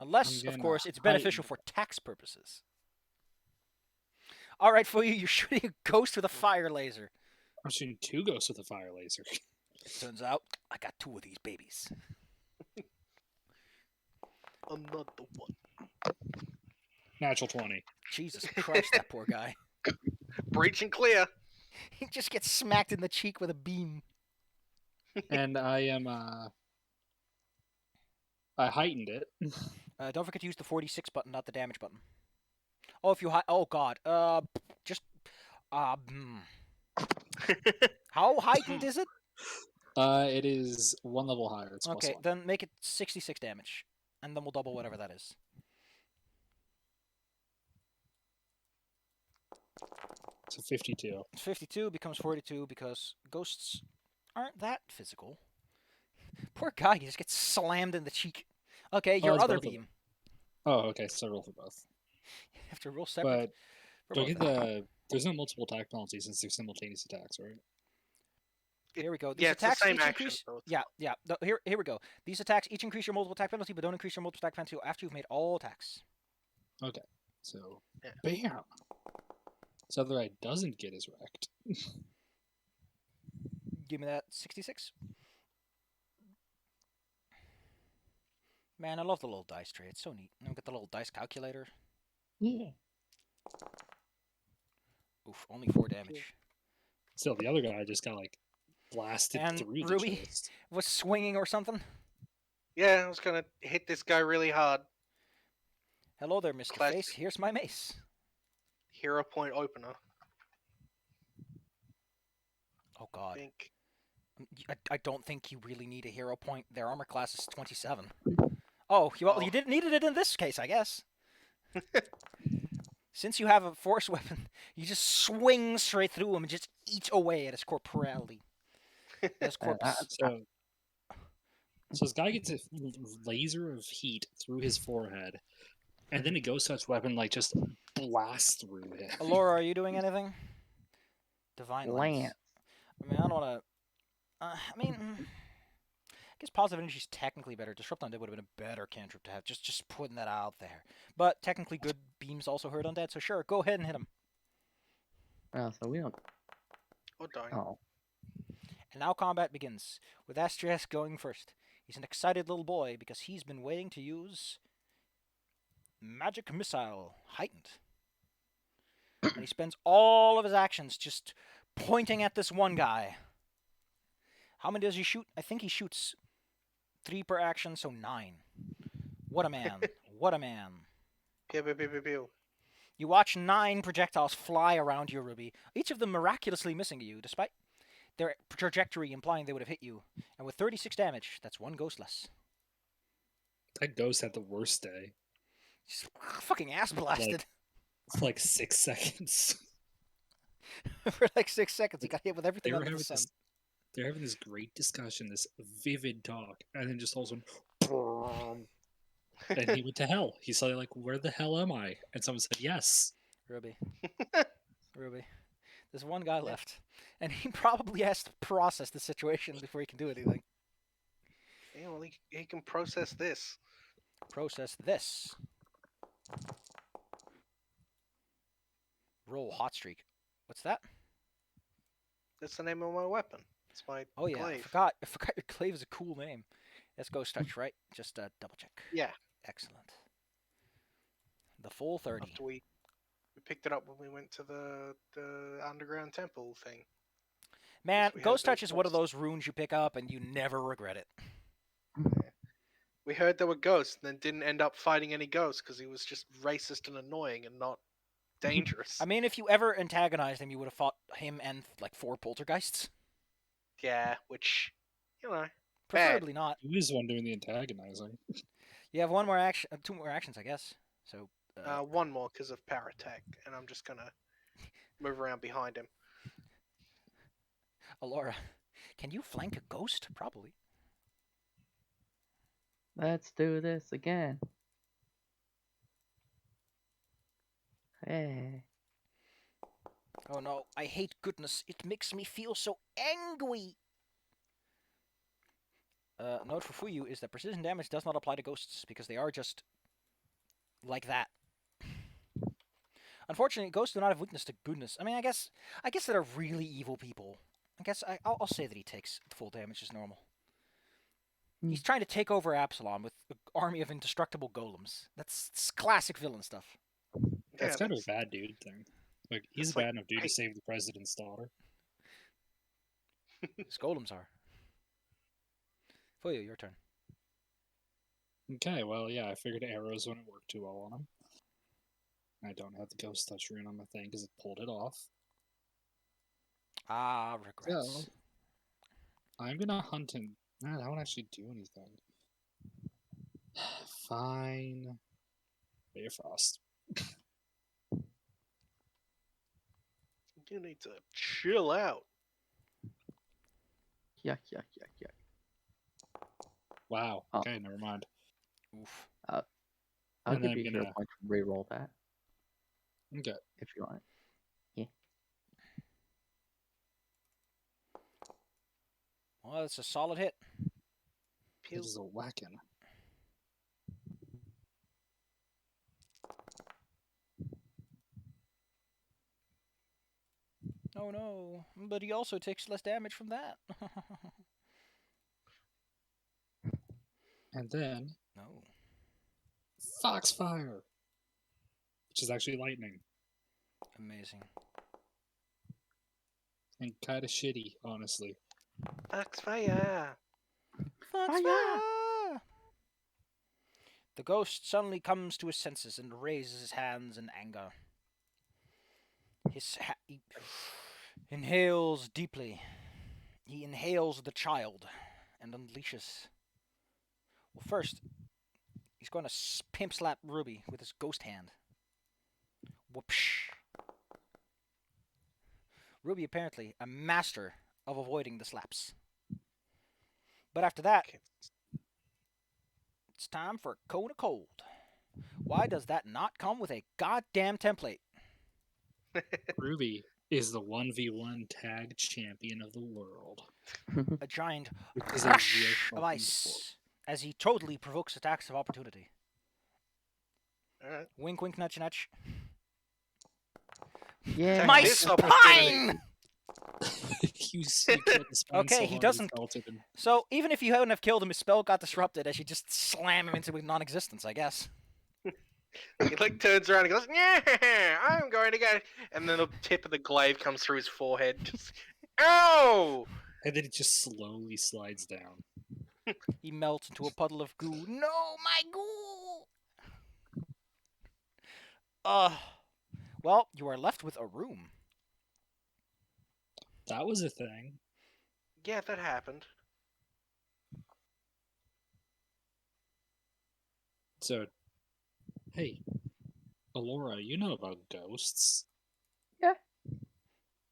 Unless, of course, it's beneficial for tax purposes. All right, for you, you're shooting a ghost with a fire laser. I'm shooting 2 ghosts with a fire laser. Turns out, I got 2 of these babies. Another one. Natural 20. Jesus Christ, that poor guy. Breach and clear. He just gets smacked in the cheek with a beam. And I am, I heightened it. Don't forget to use the 46 button, not the damage button. Oh, if you oh god. Just How heightened is it? It is 1 level higher. It's Okay, +1. then make it 66 damage, and then we'll double whatever that is. So 52. 52 becomes 42 because ghosts aren't that physical. Poor guy, he just gets slammed in the cheek. Okay, your it's other both of beam. Oh, okay. So roll for both. You have to roll separate. But do I get there's no multiple attack penalty since they're simultaneous attacks, right? Here we go. These Yeah, it's the attacks same each action, increase. so it's Yeah. Here we go. These attacks each increase your multiple attack penalty, but don't increase your multiple attack penalty after you've made all attacks. Okay. So, Yeah. bam. So the other guy doesn't get his wrecked. Give me that 66. Man, I love the little dice tray. It's so neat. And we got the little dice calculator. Yeah. Oof, only 4 damage. Still, the other guy just got like blasted And through the Ruby? chest. Was swinging or something? Yeah, I was gonna hit this guy really hard. Hello there, Mr. Classic. Face. Here's my mace. Hero point opener. Oh god. Think. I don't think you really need a hero point. Their armor class is 27. Oh, well, you needed it in this case, I guess. Since you have a force weapon, you just swing straight through him and just eat away at his corporality. His corpse. So this guy gets a laser of heat through his forehead, and then a ghost touch weapon like just blasts through him. Alora, are you doing anything? Divine Lance. Lance. I mean, I don't want to. I guess Positive Energy is technically better. Disrupt Undead would have been a better cantrip to have. Just putting that out there. But technically, good beams also hurt Undead, so sure, go ahead and hit him. Oh, so we don't. Oh darn. Oh. And now combat begins, with Astrias going first. He's an excited little boy because he's been waiting to use Magic Missile Heightened. And he spends all of his actions just pointing at this one guy. How many does he shoot? I think he shoots 3 per action, so 9. What a man. What a man. Pew, pew, pew, pew, pew. You watch 9 projectiles fly around you, Ruby, each of them miraculously missing you, despite their trajectory implying they would have hit you. And with 36 damage, that's 1 ghost less. That ghost had the worst day. Just fucking ass blasted. For like 6 seconds. For like 6 seconds, he got hit with everything under the sun. They're having this great discussion, this vivid talk, and then just all of a sudden, and he went to hell. He said, like, where the hell am I? And someone said, yes. Ruby. Ruby. There's one guy left. And he probably has to process the situation before he can do anything. Yeah, well, he can process this. Process this. Roll hot streak. What's that? That's the name of my weapon. It's my Oh yeah, glaive. I forgot your glaive is a cool name. That's Ghost Touch, right? Just double check. Yeah. Excellent. The full 30. After we picked it up when we went to the underground temple thing. Man, we had Ghost those Touch is one of ghosts. those runes you pick up and you never regret it. We heard there were ghosts, and then didn't end up fighting any ghosts because he was just racist and annoying and not dangerous. I mean, if you ever antagonized him, you would have fought him and like 4 poltergeists. Yeah, which, you know, Preferably not. He was the one doing the antagonizing. You have 1 more action, 2 more actions, I guess. So. one more because of power attack, and I'm just gonna move around behind him. Alora, can you flank a ghost? Probably. Let's do this again. Hey. Oh no, I hate goodness. It makes me feel so angry. Note for Fuyu is that precision damage does not apply to ghosts because they are just like that. Unfortunately, ghosts do not have weakness to goodness. I mean, I guess that are really evil people. I guess I'll say that he takes full damage as normal. He's trying to take over Absalom with an army of indestructible golems. That's classic villain stuff. That's Yeah, kind of a bad dude thing. Like, he's a It's like, bad enough dude hey- to save the president's daughter. His golems are. Fuyu, your turn. Okay, well, yeah, I figured arrows wouldn't work too well on him. I don't have the ghost touch rune on my thing because it pulled it off. Ah, regrets. So, I'm gonna hunt him. Nah, that won't actually do anything. Fine. Bay of Frost. You need to chill out. Yuck, yuck, yuck, yuck. Wow. Oh. Okay, never mind. Oof. I'll And give then you I'm hero gonna- point to reroll that Okay. if you want. Well, it's a solid hit. It is a whacking. Oh no, but he also takes less damage from that. And then No. Foxfire, which is actually lightning Amazing. and kind of shitty, honestly. Foxfire. Foxfire! The ghost suddenly comes to his senses and raises his hands in anger. He inhales deeply. He inhales the child and unleashes. Well, first, he's going to pimp slap Ruby with his ghost hand. Whoopsh. Ruby apparently a master of avoiding the slaps. But after that, it's time for Cone of Cold. Why does that not come with a goddamn template? Ruby is the 1v1 tag champion of the world. A giant Which is a rush real of fucking ice sport. as he totally provokes attacks of opportunity. Alright. Wink, wink, nudge, nudge. Yeah. My this opportunity. spine! you killed the spine Okay, so he hard doesn't- felt it in- So even if you hadn't have killed him, his spell got disrupted as you just slam him into non-existence, I guess. He like turns around and goes, "Yeah, I'm going to go," and then the tip of the glaive comes through his forehead. Just, ow! And then it just slowly slides down. He melts into a puddle of goo. No, my goo! Well, you are left with a room. That was a thing. Yeah, that happened. So, hey, Alora, you know about ghosts. Yeah.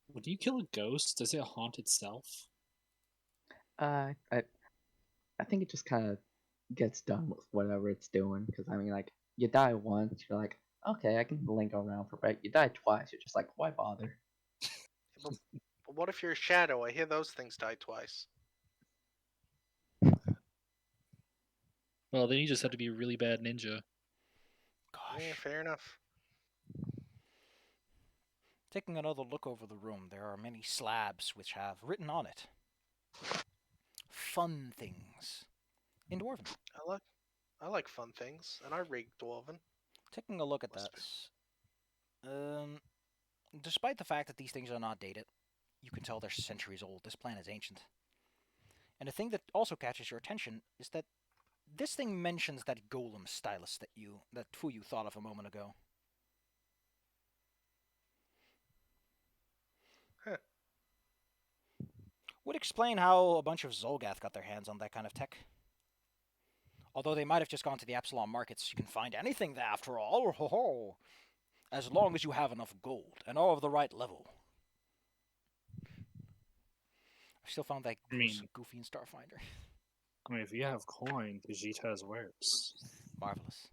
When you kill a ghost, does it haunt itself? I think it just kind of gets done with whatever it's doing. Because I mean, like, you die once, you're like, okay, I can linger around for a bit. You die twice, you're just like, why bother? But what if you're a shadow? I hear those things die twice. Well, then you just have to be a really bad ninja. Gosh. Yeah, fair enough. Taking another look over the room, there are many slabs which have written on it fun things in Dwarven. I like fun things, and I read Dwarven. Taking a look at Must that, despite the fact that these things are not dated, you can tell they're centuries old. This plan is ancient. And the thing that also catches your attention is that this thing mentions that Golem Stylus that Fuyu thought of a moment ago. Huh. Would explain how a bunch of Zolgath got their hands on that kind of tech. Although they might have just gone to the Absalom markets, you can find anything there after all. Ho ho! As long as you have enough gold and all of the right level. I still found that I mean- goofy in Starfinder. I mean, if you have coin, Vegeta has wares. Marvelous.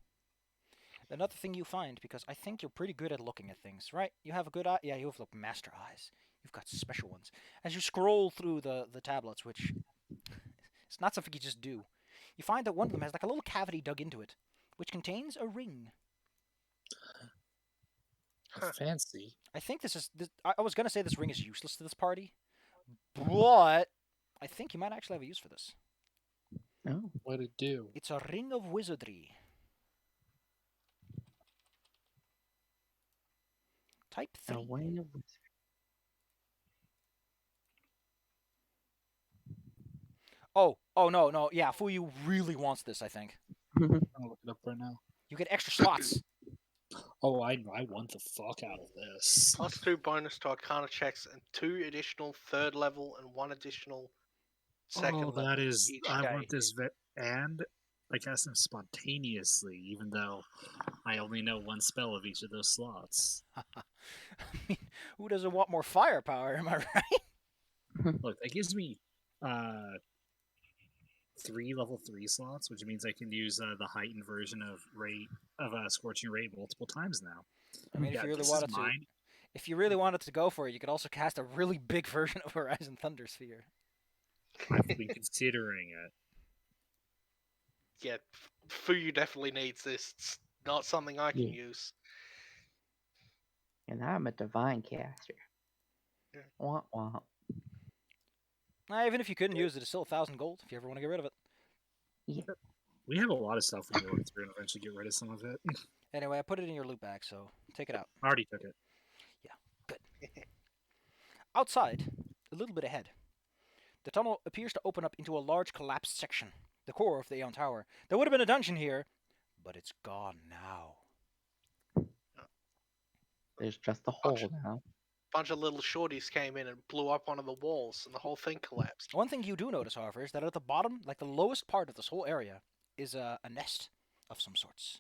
Another thing you find, because I think you're pretty good at looking at things, right? You have a good eye. Yeah, you have like master eyes. You've got special ones. As you scroll through the tablets, which it's not something you just do, you find that one of them has like a little cavity dug into it, which contains a ring. Fancy. I think this is. I was gonna say this ring is useless to this party, but I think you might actually have a use for this. Oh, What'd it do? It's a ring of wizardry. Type a 3. way of Oh, no. Yeah, Fuyu really wants this, I think. I'm gonna look it up right now. You get extra slots. Oh, I want the fuck out of this. +2 bonus to Arcana checks and 2 additional 3rd level and 1 additional 2nd level. That is, each I day. want this and I cast them spontaneously, even though I only know one spell of each of those slots. I mean, who doesn't want more firepower? Am I right? Look, that gives me 3 level 3 slots, which means I can use the heightened version of Scorching Ray multiple times now. I mean, if you really wanted to go for it, you could also cast a really big version of Horizon Thunder Sphere. I've been considering it. Yeah, Fuyu definitely needs this. It's not something I can use. And I'm a divine caster. Yeah. Womp womp. Even if you couldn't use it, it's still 1,000 gold if you ever want to get rid of it. Yeah. We have a lot of stuff we can work through and eventually get rid of some of it. Anyway, I put it in your loot bag, so take it out. I already took it. Yeah, good. Outside, a little bit ahead, the tunnel appears to open up into a large collapsed section, the core of the Aeon Tower. There would have been a dungeon here, but it's gone now. There's just a hole now. Bunch of little shorties came in and blew up one of the walls, and the whole thing collapsed. One thing you do notice, however, is that at the bottom, like the lowest part of this whole area, is a nest of some sorts.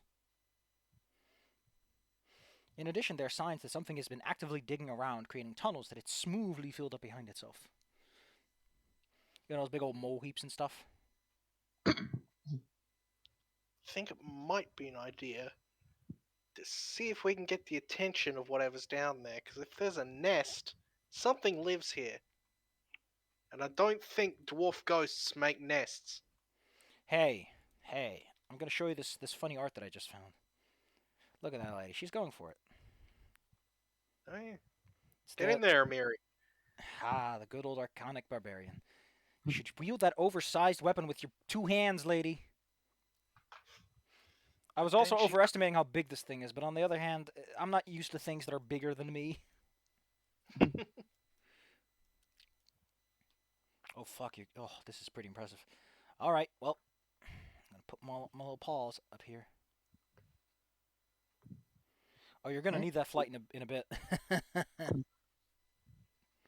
In addition, there are signs that something has been actively digging around, creating tunnels that it's smoothly filled up behind itself. You know those big old mole heaps and stuff? I think it might be an idea to see if we can get the attention of whatever's down there, because if there's a nest, something lives here. And I don't think dwarf ghosts make nests. Hey, I'm going to show you this funny art that I just found. Look at that lady. She's going for it. Oh, yeah. Get in there, Miri. The good old Arcanic Barbarian. You should wield that oversized weapon with your 2 hands, lady. I was also overestimating how big this thing is, but on the other hand, I'm not used to things that are bigger than me. Oh, fuck you. Oh, this is pretty impressive. Alright, well, I'm going to put my little paws up here. Oh, you're going to need that flight in a bit.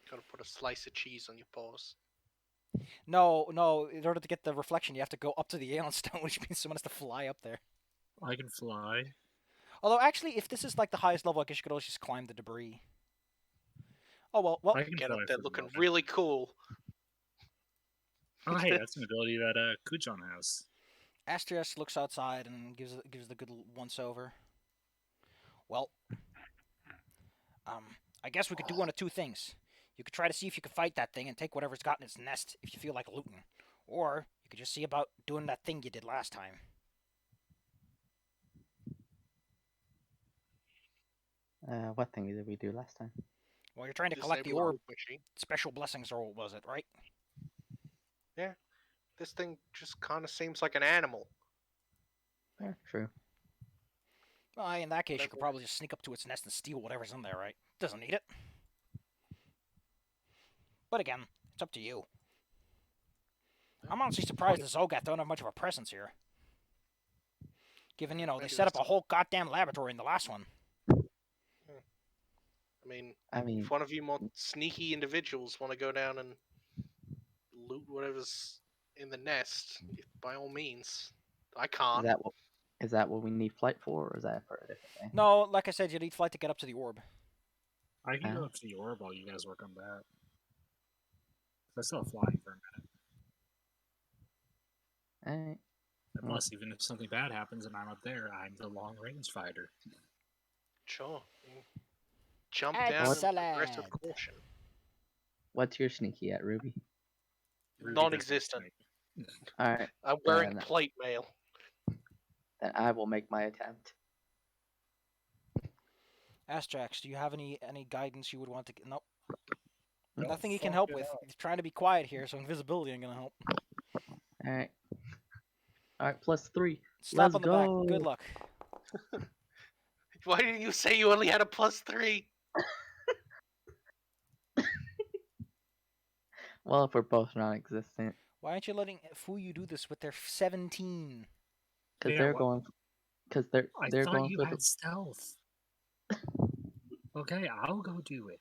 Gotta put a slice of cheese on your paws. No, in order to get the reflection, you have to go up to the Aeon Stone, which means someone has to fly up there. I can fly. Although, actually, if this is like the highest level, I guess you could always just climb the debris. Oh, well. I can Get fly up there for the looking moment. really cool. Oh, hey, that's an ability that Kujon has. Astrius looks outside and gives the good once-over. Well, I guess we could do one of 2 things. You could try to see if you could fight that thing and take whatever's got in its nest if you feel like looting. Or you could just see about doing that thing you did last time. What thing did we do last time? Well, you're trying to collect the Disable orb machine. special blessings, or was it, right? Yeah. This thing just kind of seems like an animal. Yeah, true. Well, in that case, you could probably just sneak up to its nest and steal whatever's in there, right? Doesn't need it. But again, it's up to you. I'm honestly surprised the Zogath don't have much of a presence here. Given, they set up a whole goddamn laboratory in the last one. I mean, if one of you more sneaky individuals want to go down and loot whatever's in the nest, by all means. I can't. Is that what we need flight for, or is that for a different thing? No, like I said, you need flight to get up to the orb. I can go up to the orb while you guys work on that. I still have flying for a minute. Alright. And plus, even if something bad happens and I'm up there, I'm the long range fighter. Sure. Jump down and progress with caution. What's your sneaky at, Ruby? Non-existent. Alright. I'm wearing plate mail. Then I will make my attempt. Astrax, do you have any guidance you would want to get? Nope. Nothing he can help with. He's trying to be quiet here, so invisibility ain't gonna help. Alright. Alright, +3. Slap on the back. Good luck. Why didn't you say you only had a +3? Well, if we're both non-existent. Why aren't you letting PF2e do this with their 17? Because they're going. Because they're I thought going you for had stealth. Okay, I'll go do it.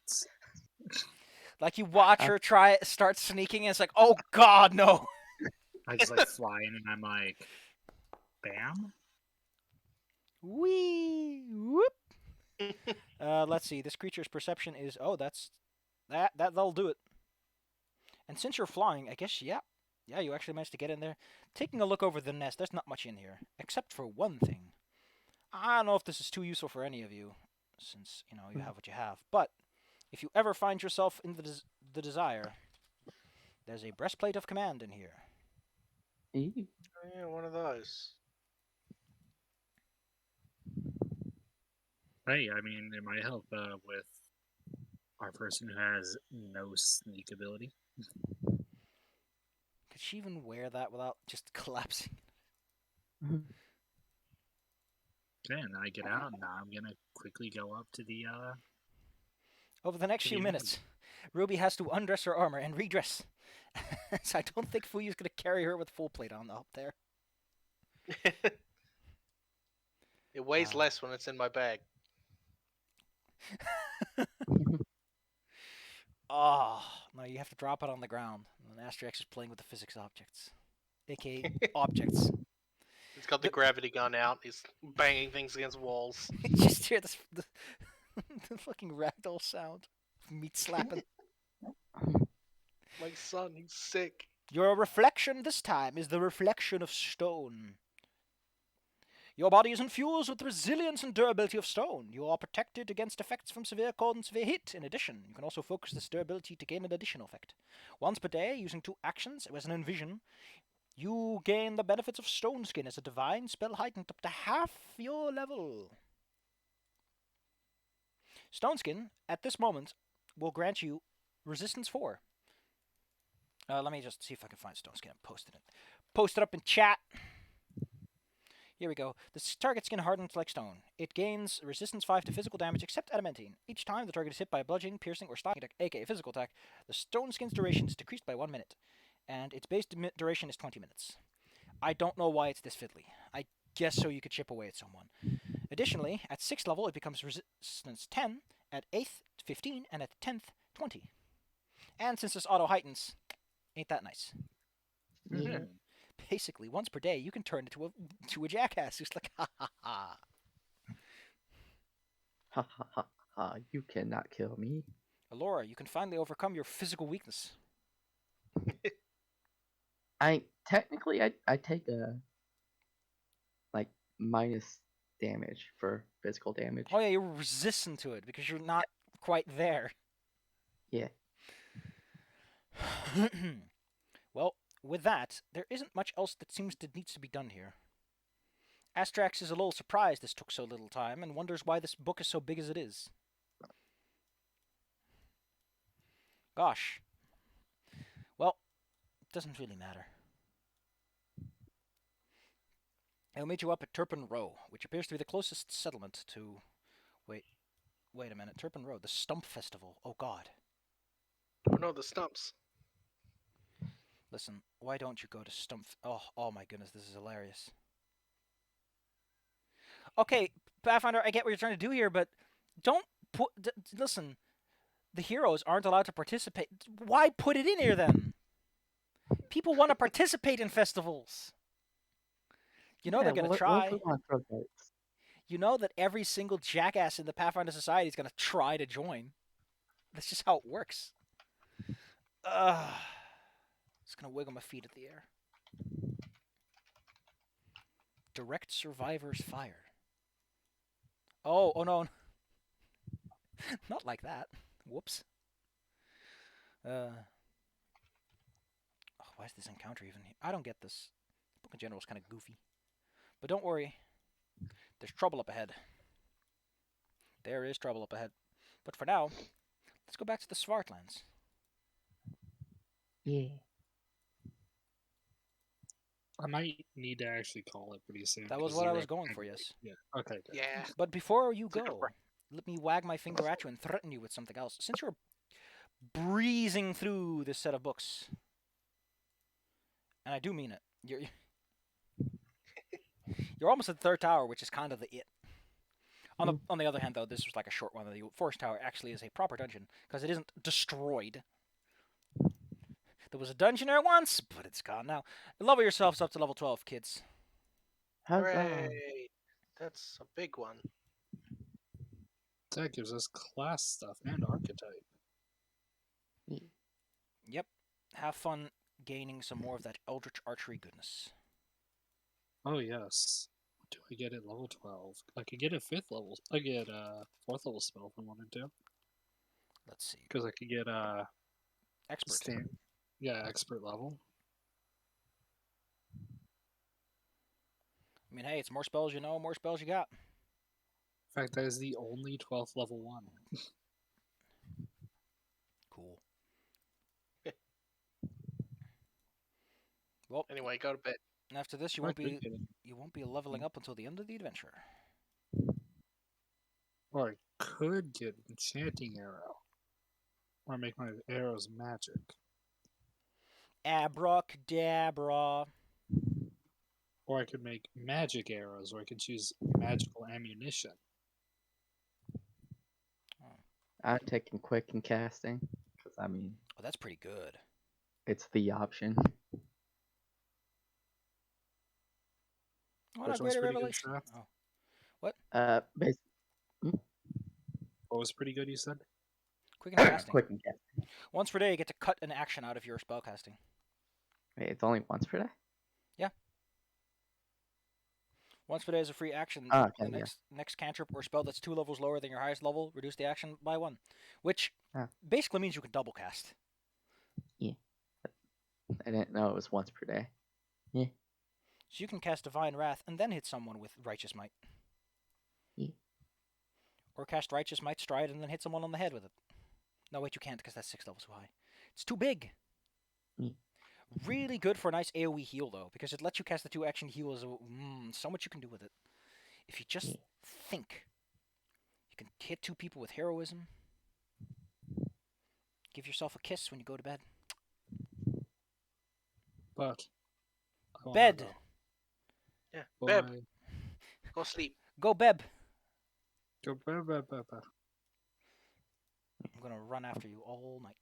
Like you watch her start sneaking, and it's like, oh god, no. I just like fly in, and I'm like, bam. Wee whoop. Let's see. This creature's perception is that'll do it. And since you're flying, I guess yeah, you actually managed to get in there. Taking a look over the nest, there's not much in here except for one thing. I don't know if this is too useful for any of you, since you have what you have. But if you ever find yourself in the desire, there's a Breastplate of Command in here. Yeah, one of those. Hey, I mean, it might help with our person who has no sneak ability. Could she even wear that without just collapsing? Okay, and then I get out, and now I'm gonna quickly go up to the. Over the next few minutes, Ruby has to undress her armor and redress. So I don't think PF2e is going to carry her with full plate on up there. It weighs less when it's in my bag. Oh, no, you have to drop it on the ground. And then Astrax is playing with the physics objects. A.k.a. objects. He's got the gravity gun out. He's banging things against walls. You just hear the fucking ragdoll sound of meat slapping. My son, he's sick. Your reflection this time is the reflection of stone. Your body is infused with the resilience and durability of stone. You are protected against effects from severe cold and severe heat. In addition, you can also focus this durability to gain an additional effect. Once per day, using 2 actions as an envision, you gain the benefits of Stone Skin as a divine spell heightened up to half your level. Stone Skin, at this moment, will grant you resistance 4. Let me just see if I can find Stone Skin. I'm posting it. Post it up in chat. Here we go. The target skin hardens like stone. It gains resistance 5 to physical damage except adamantine. Each time the target is hit by a bludgeoning, piercing, or stalking attack, aka physical attack, the stone skin's duration is decreased by 1 minute. And its base duration is 20 minutes. I don't know why it's this fiddly. I guess so you could chip away at someone. Additionally, at 6th level it becomes resistance 10, at 8th 15, and at 10th 20. And since this auto heightens, ain't that nice? Yeah. Basically, once per day, you can turn into a jackass who's like, ha ha ha. Ha ha ha ha, you cannot kill me. Alora, you can finally overcome your physical weakness. I take a minus damage for physical damage. Oh yeah, you're resistant to it because you're not quite there. Yeah. Well, with that, there isn't much else that needs to be done here. Astrax is a little surprised this took so little time and wonders why this book is so big as it is. Gosh. Well, it doesn't really matter. I'll meet you up at Turpin Row, which appears to be the closest settlement to... Wait a minute. Turpin Row, the Stump Festival. Oh, God. Oh, no, the stumps. Listen, why don't you go to Stump... Oh my goodness, this is hilarious. Okay, Pathfinder, I get what you're trying to do here, but don't put... Listen, the heroes aren't allowed to participate. Why put it in here, then? People want to participate in festivals. You know they're going to try. You know that every single jackass in the Pathfinder Society is going to try to join. That's just how it works. Just going to wiggle my feet at the air. Direct survivor's fire. Oh no. Not like that. Whoops. Why is this encounter even here? I don't get this. The book in general is kind of goofy. But don't worry. There's trouble up ahead. There is trouble up ahead. But for now, let's go back to the Svartlands. Yeah. I might need to actually call it pretty soon. That was 'cause what I you're was up going against for, it. yes. Yeah. Okay. Good. Yeah. But before you Take a go, breath. let me wag my finger at you and threaten you with something else. Since you're breezing through this set of books, and I do mean it, you're almost at the third tower, which is kind of the it. On the other hand, though, this was like a short one. The fourth tower actually is a proper dungeon because it isn't destroyed. There was a dungeon there once, but it's gone now. Level yourselves up to level 12, kids. Hooray! That's a big one. That gives us class stuff and archetype. Yep. Have fun gaining some more of that Eldritch Archery goodness. Oh yes. What do I get at level 12? I could get a 5th level. I get a 4th level spell if I wanted to. Let's see. Because I could get Expert. expert level. I mean, hey, it's more spells you know, more spells you got. In fact, that is the only 12th level one. Cool. Well, Anyway, go to bed. after this, you won't be leveling up until the end of the adventure. Or I could get an enchanting arrow. Or make my arrows magic. Abracadabra. Or I could make magic arrows, or I could choose magical ammunition. I'm taking quick and casting because I mean Oh, that's pretty good. it's the option. Oh, Which not one's greater pretty good, revelation. Shaft? Oh. What? Basically, What was pretty good, you said? Quick and casting. quick and casting. Once per day, you get to cut an action out of your spellcasting. Wait, it's only once per day. Once per day is a free action. Oh, okay, The next cantrip or spell that's 2 levels lower than your highest level, reduce the action by 1. Which basically means you can double cast. Yeah. I didn't know it was once per day. Yeah. So you can cast Divine Wrath and then hit someone with Righteous Might. Yeah. Or cast Righteous Might Stride and then hit someone on the head with it. No, wait, you can't because that's 6 levels too high. It's too big. Yeah. Really good for a nice AoE heal, though, because it lets you cast the 2 action heals. So much you can do with it. If you just think. You can hit 2 people with heroism. Give yourself a kiss when you go to bed. But I wanna Bed. go. Yeah, Bye. Beb, go sleep. Go, Beb. Go, bye. I'm going to run after you all night.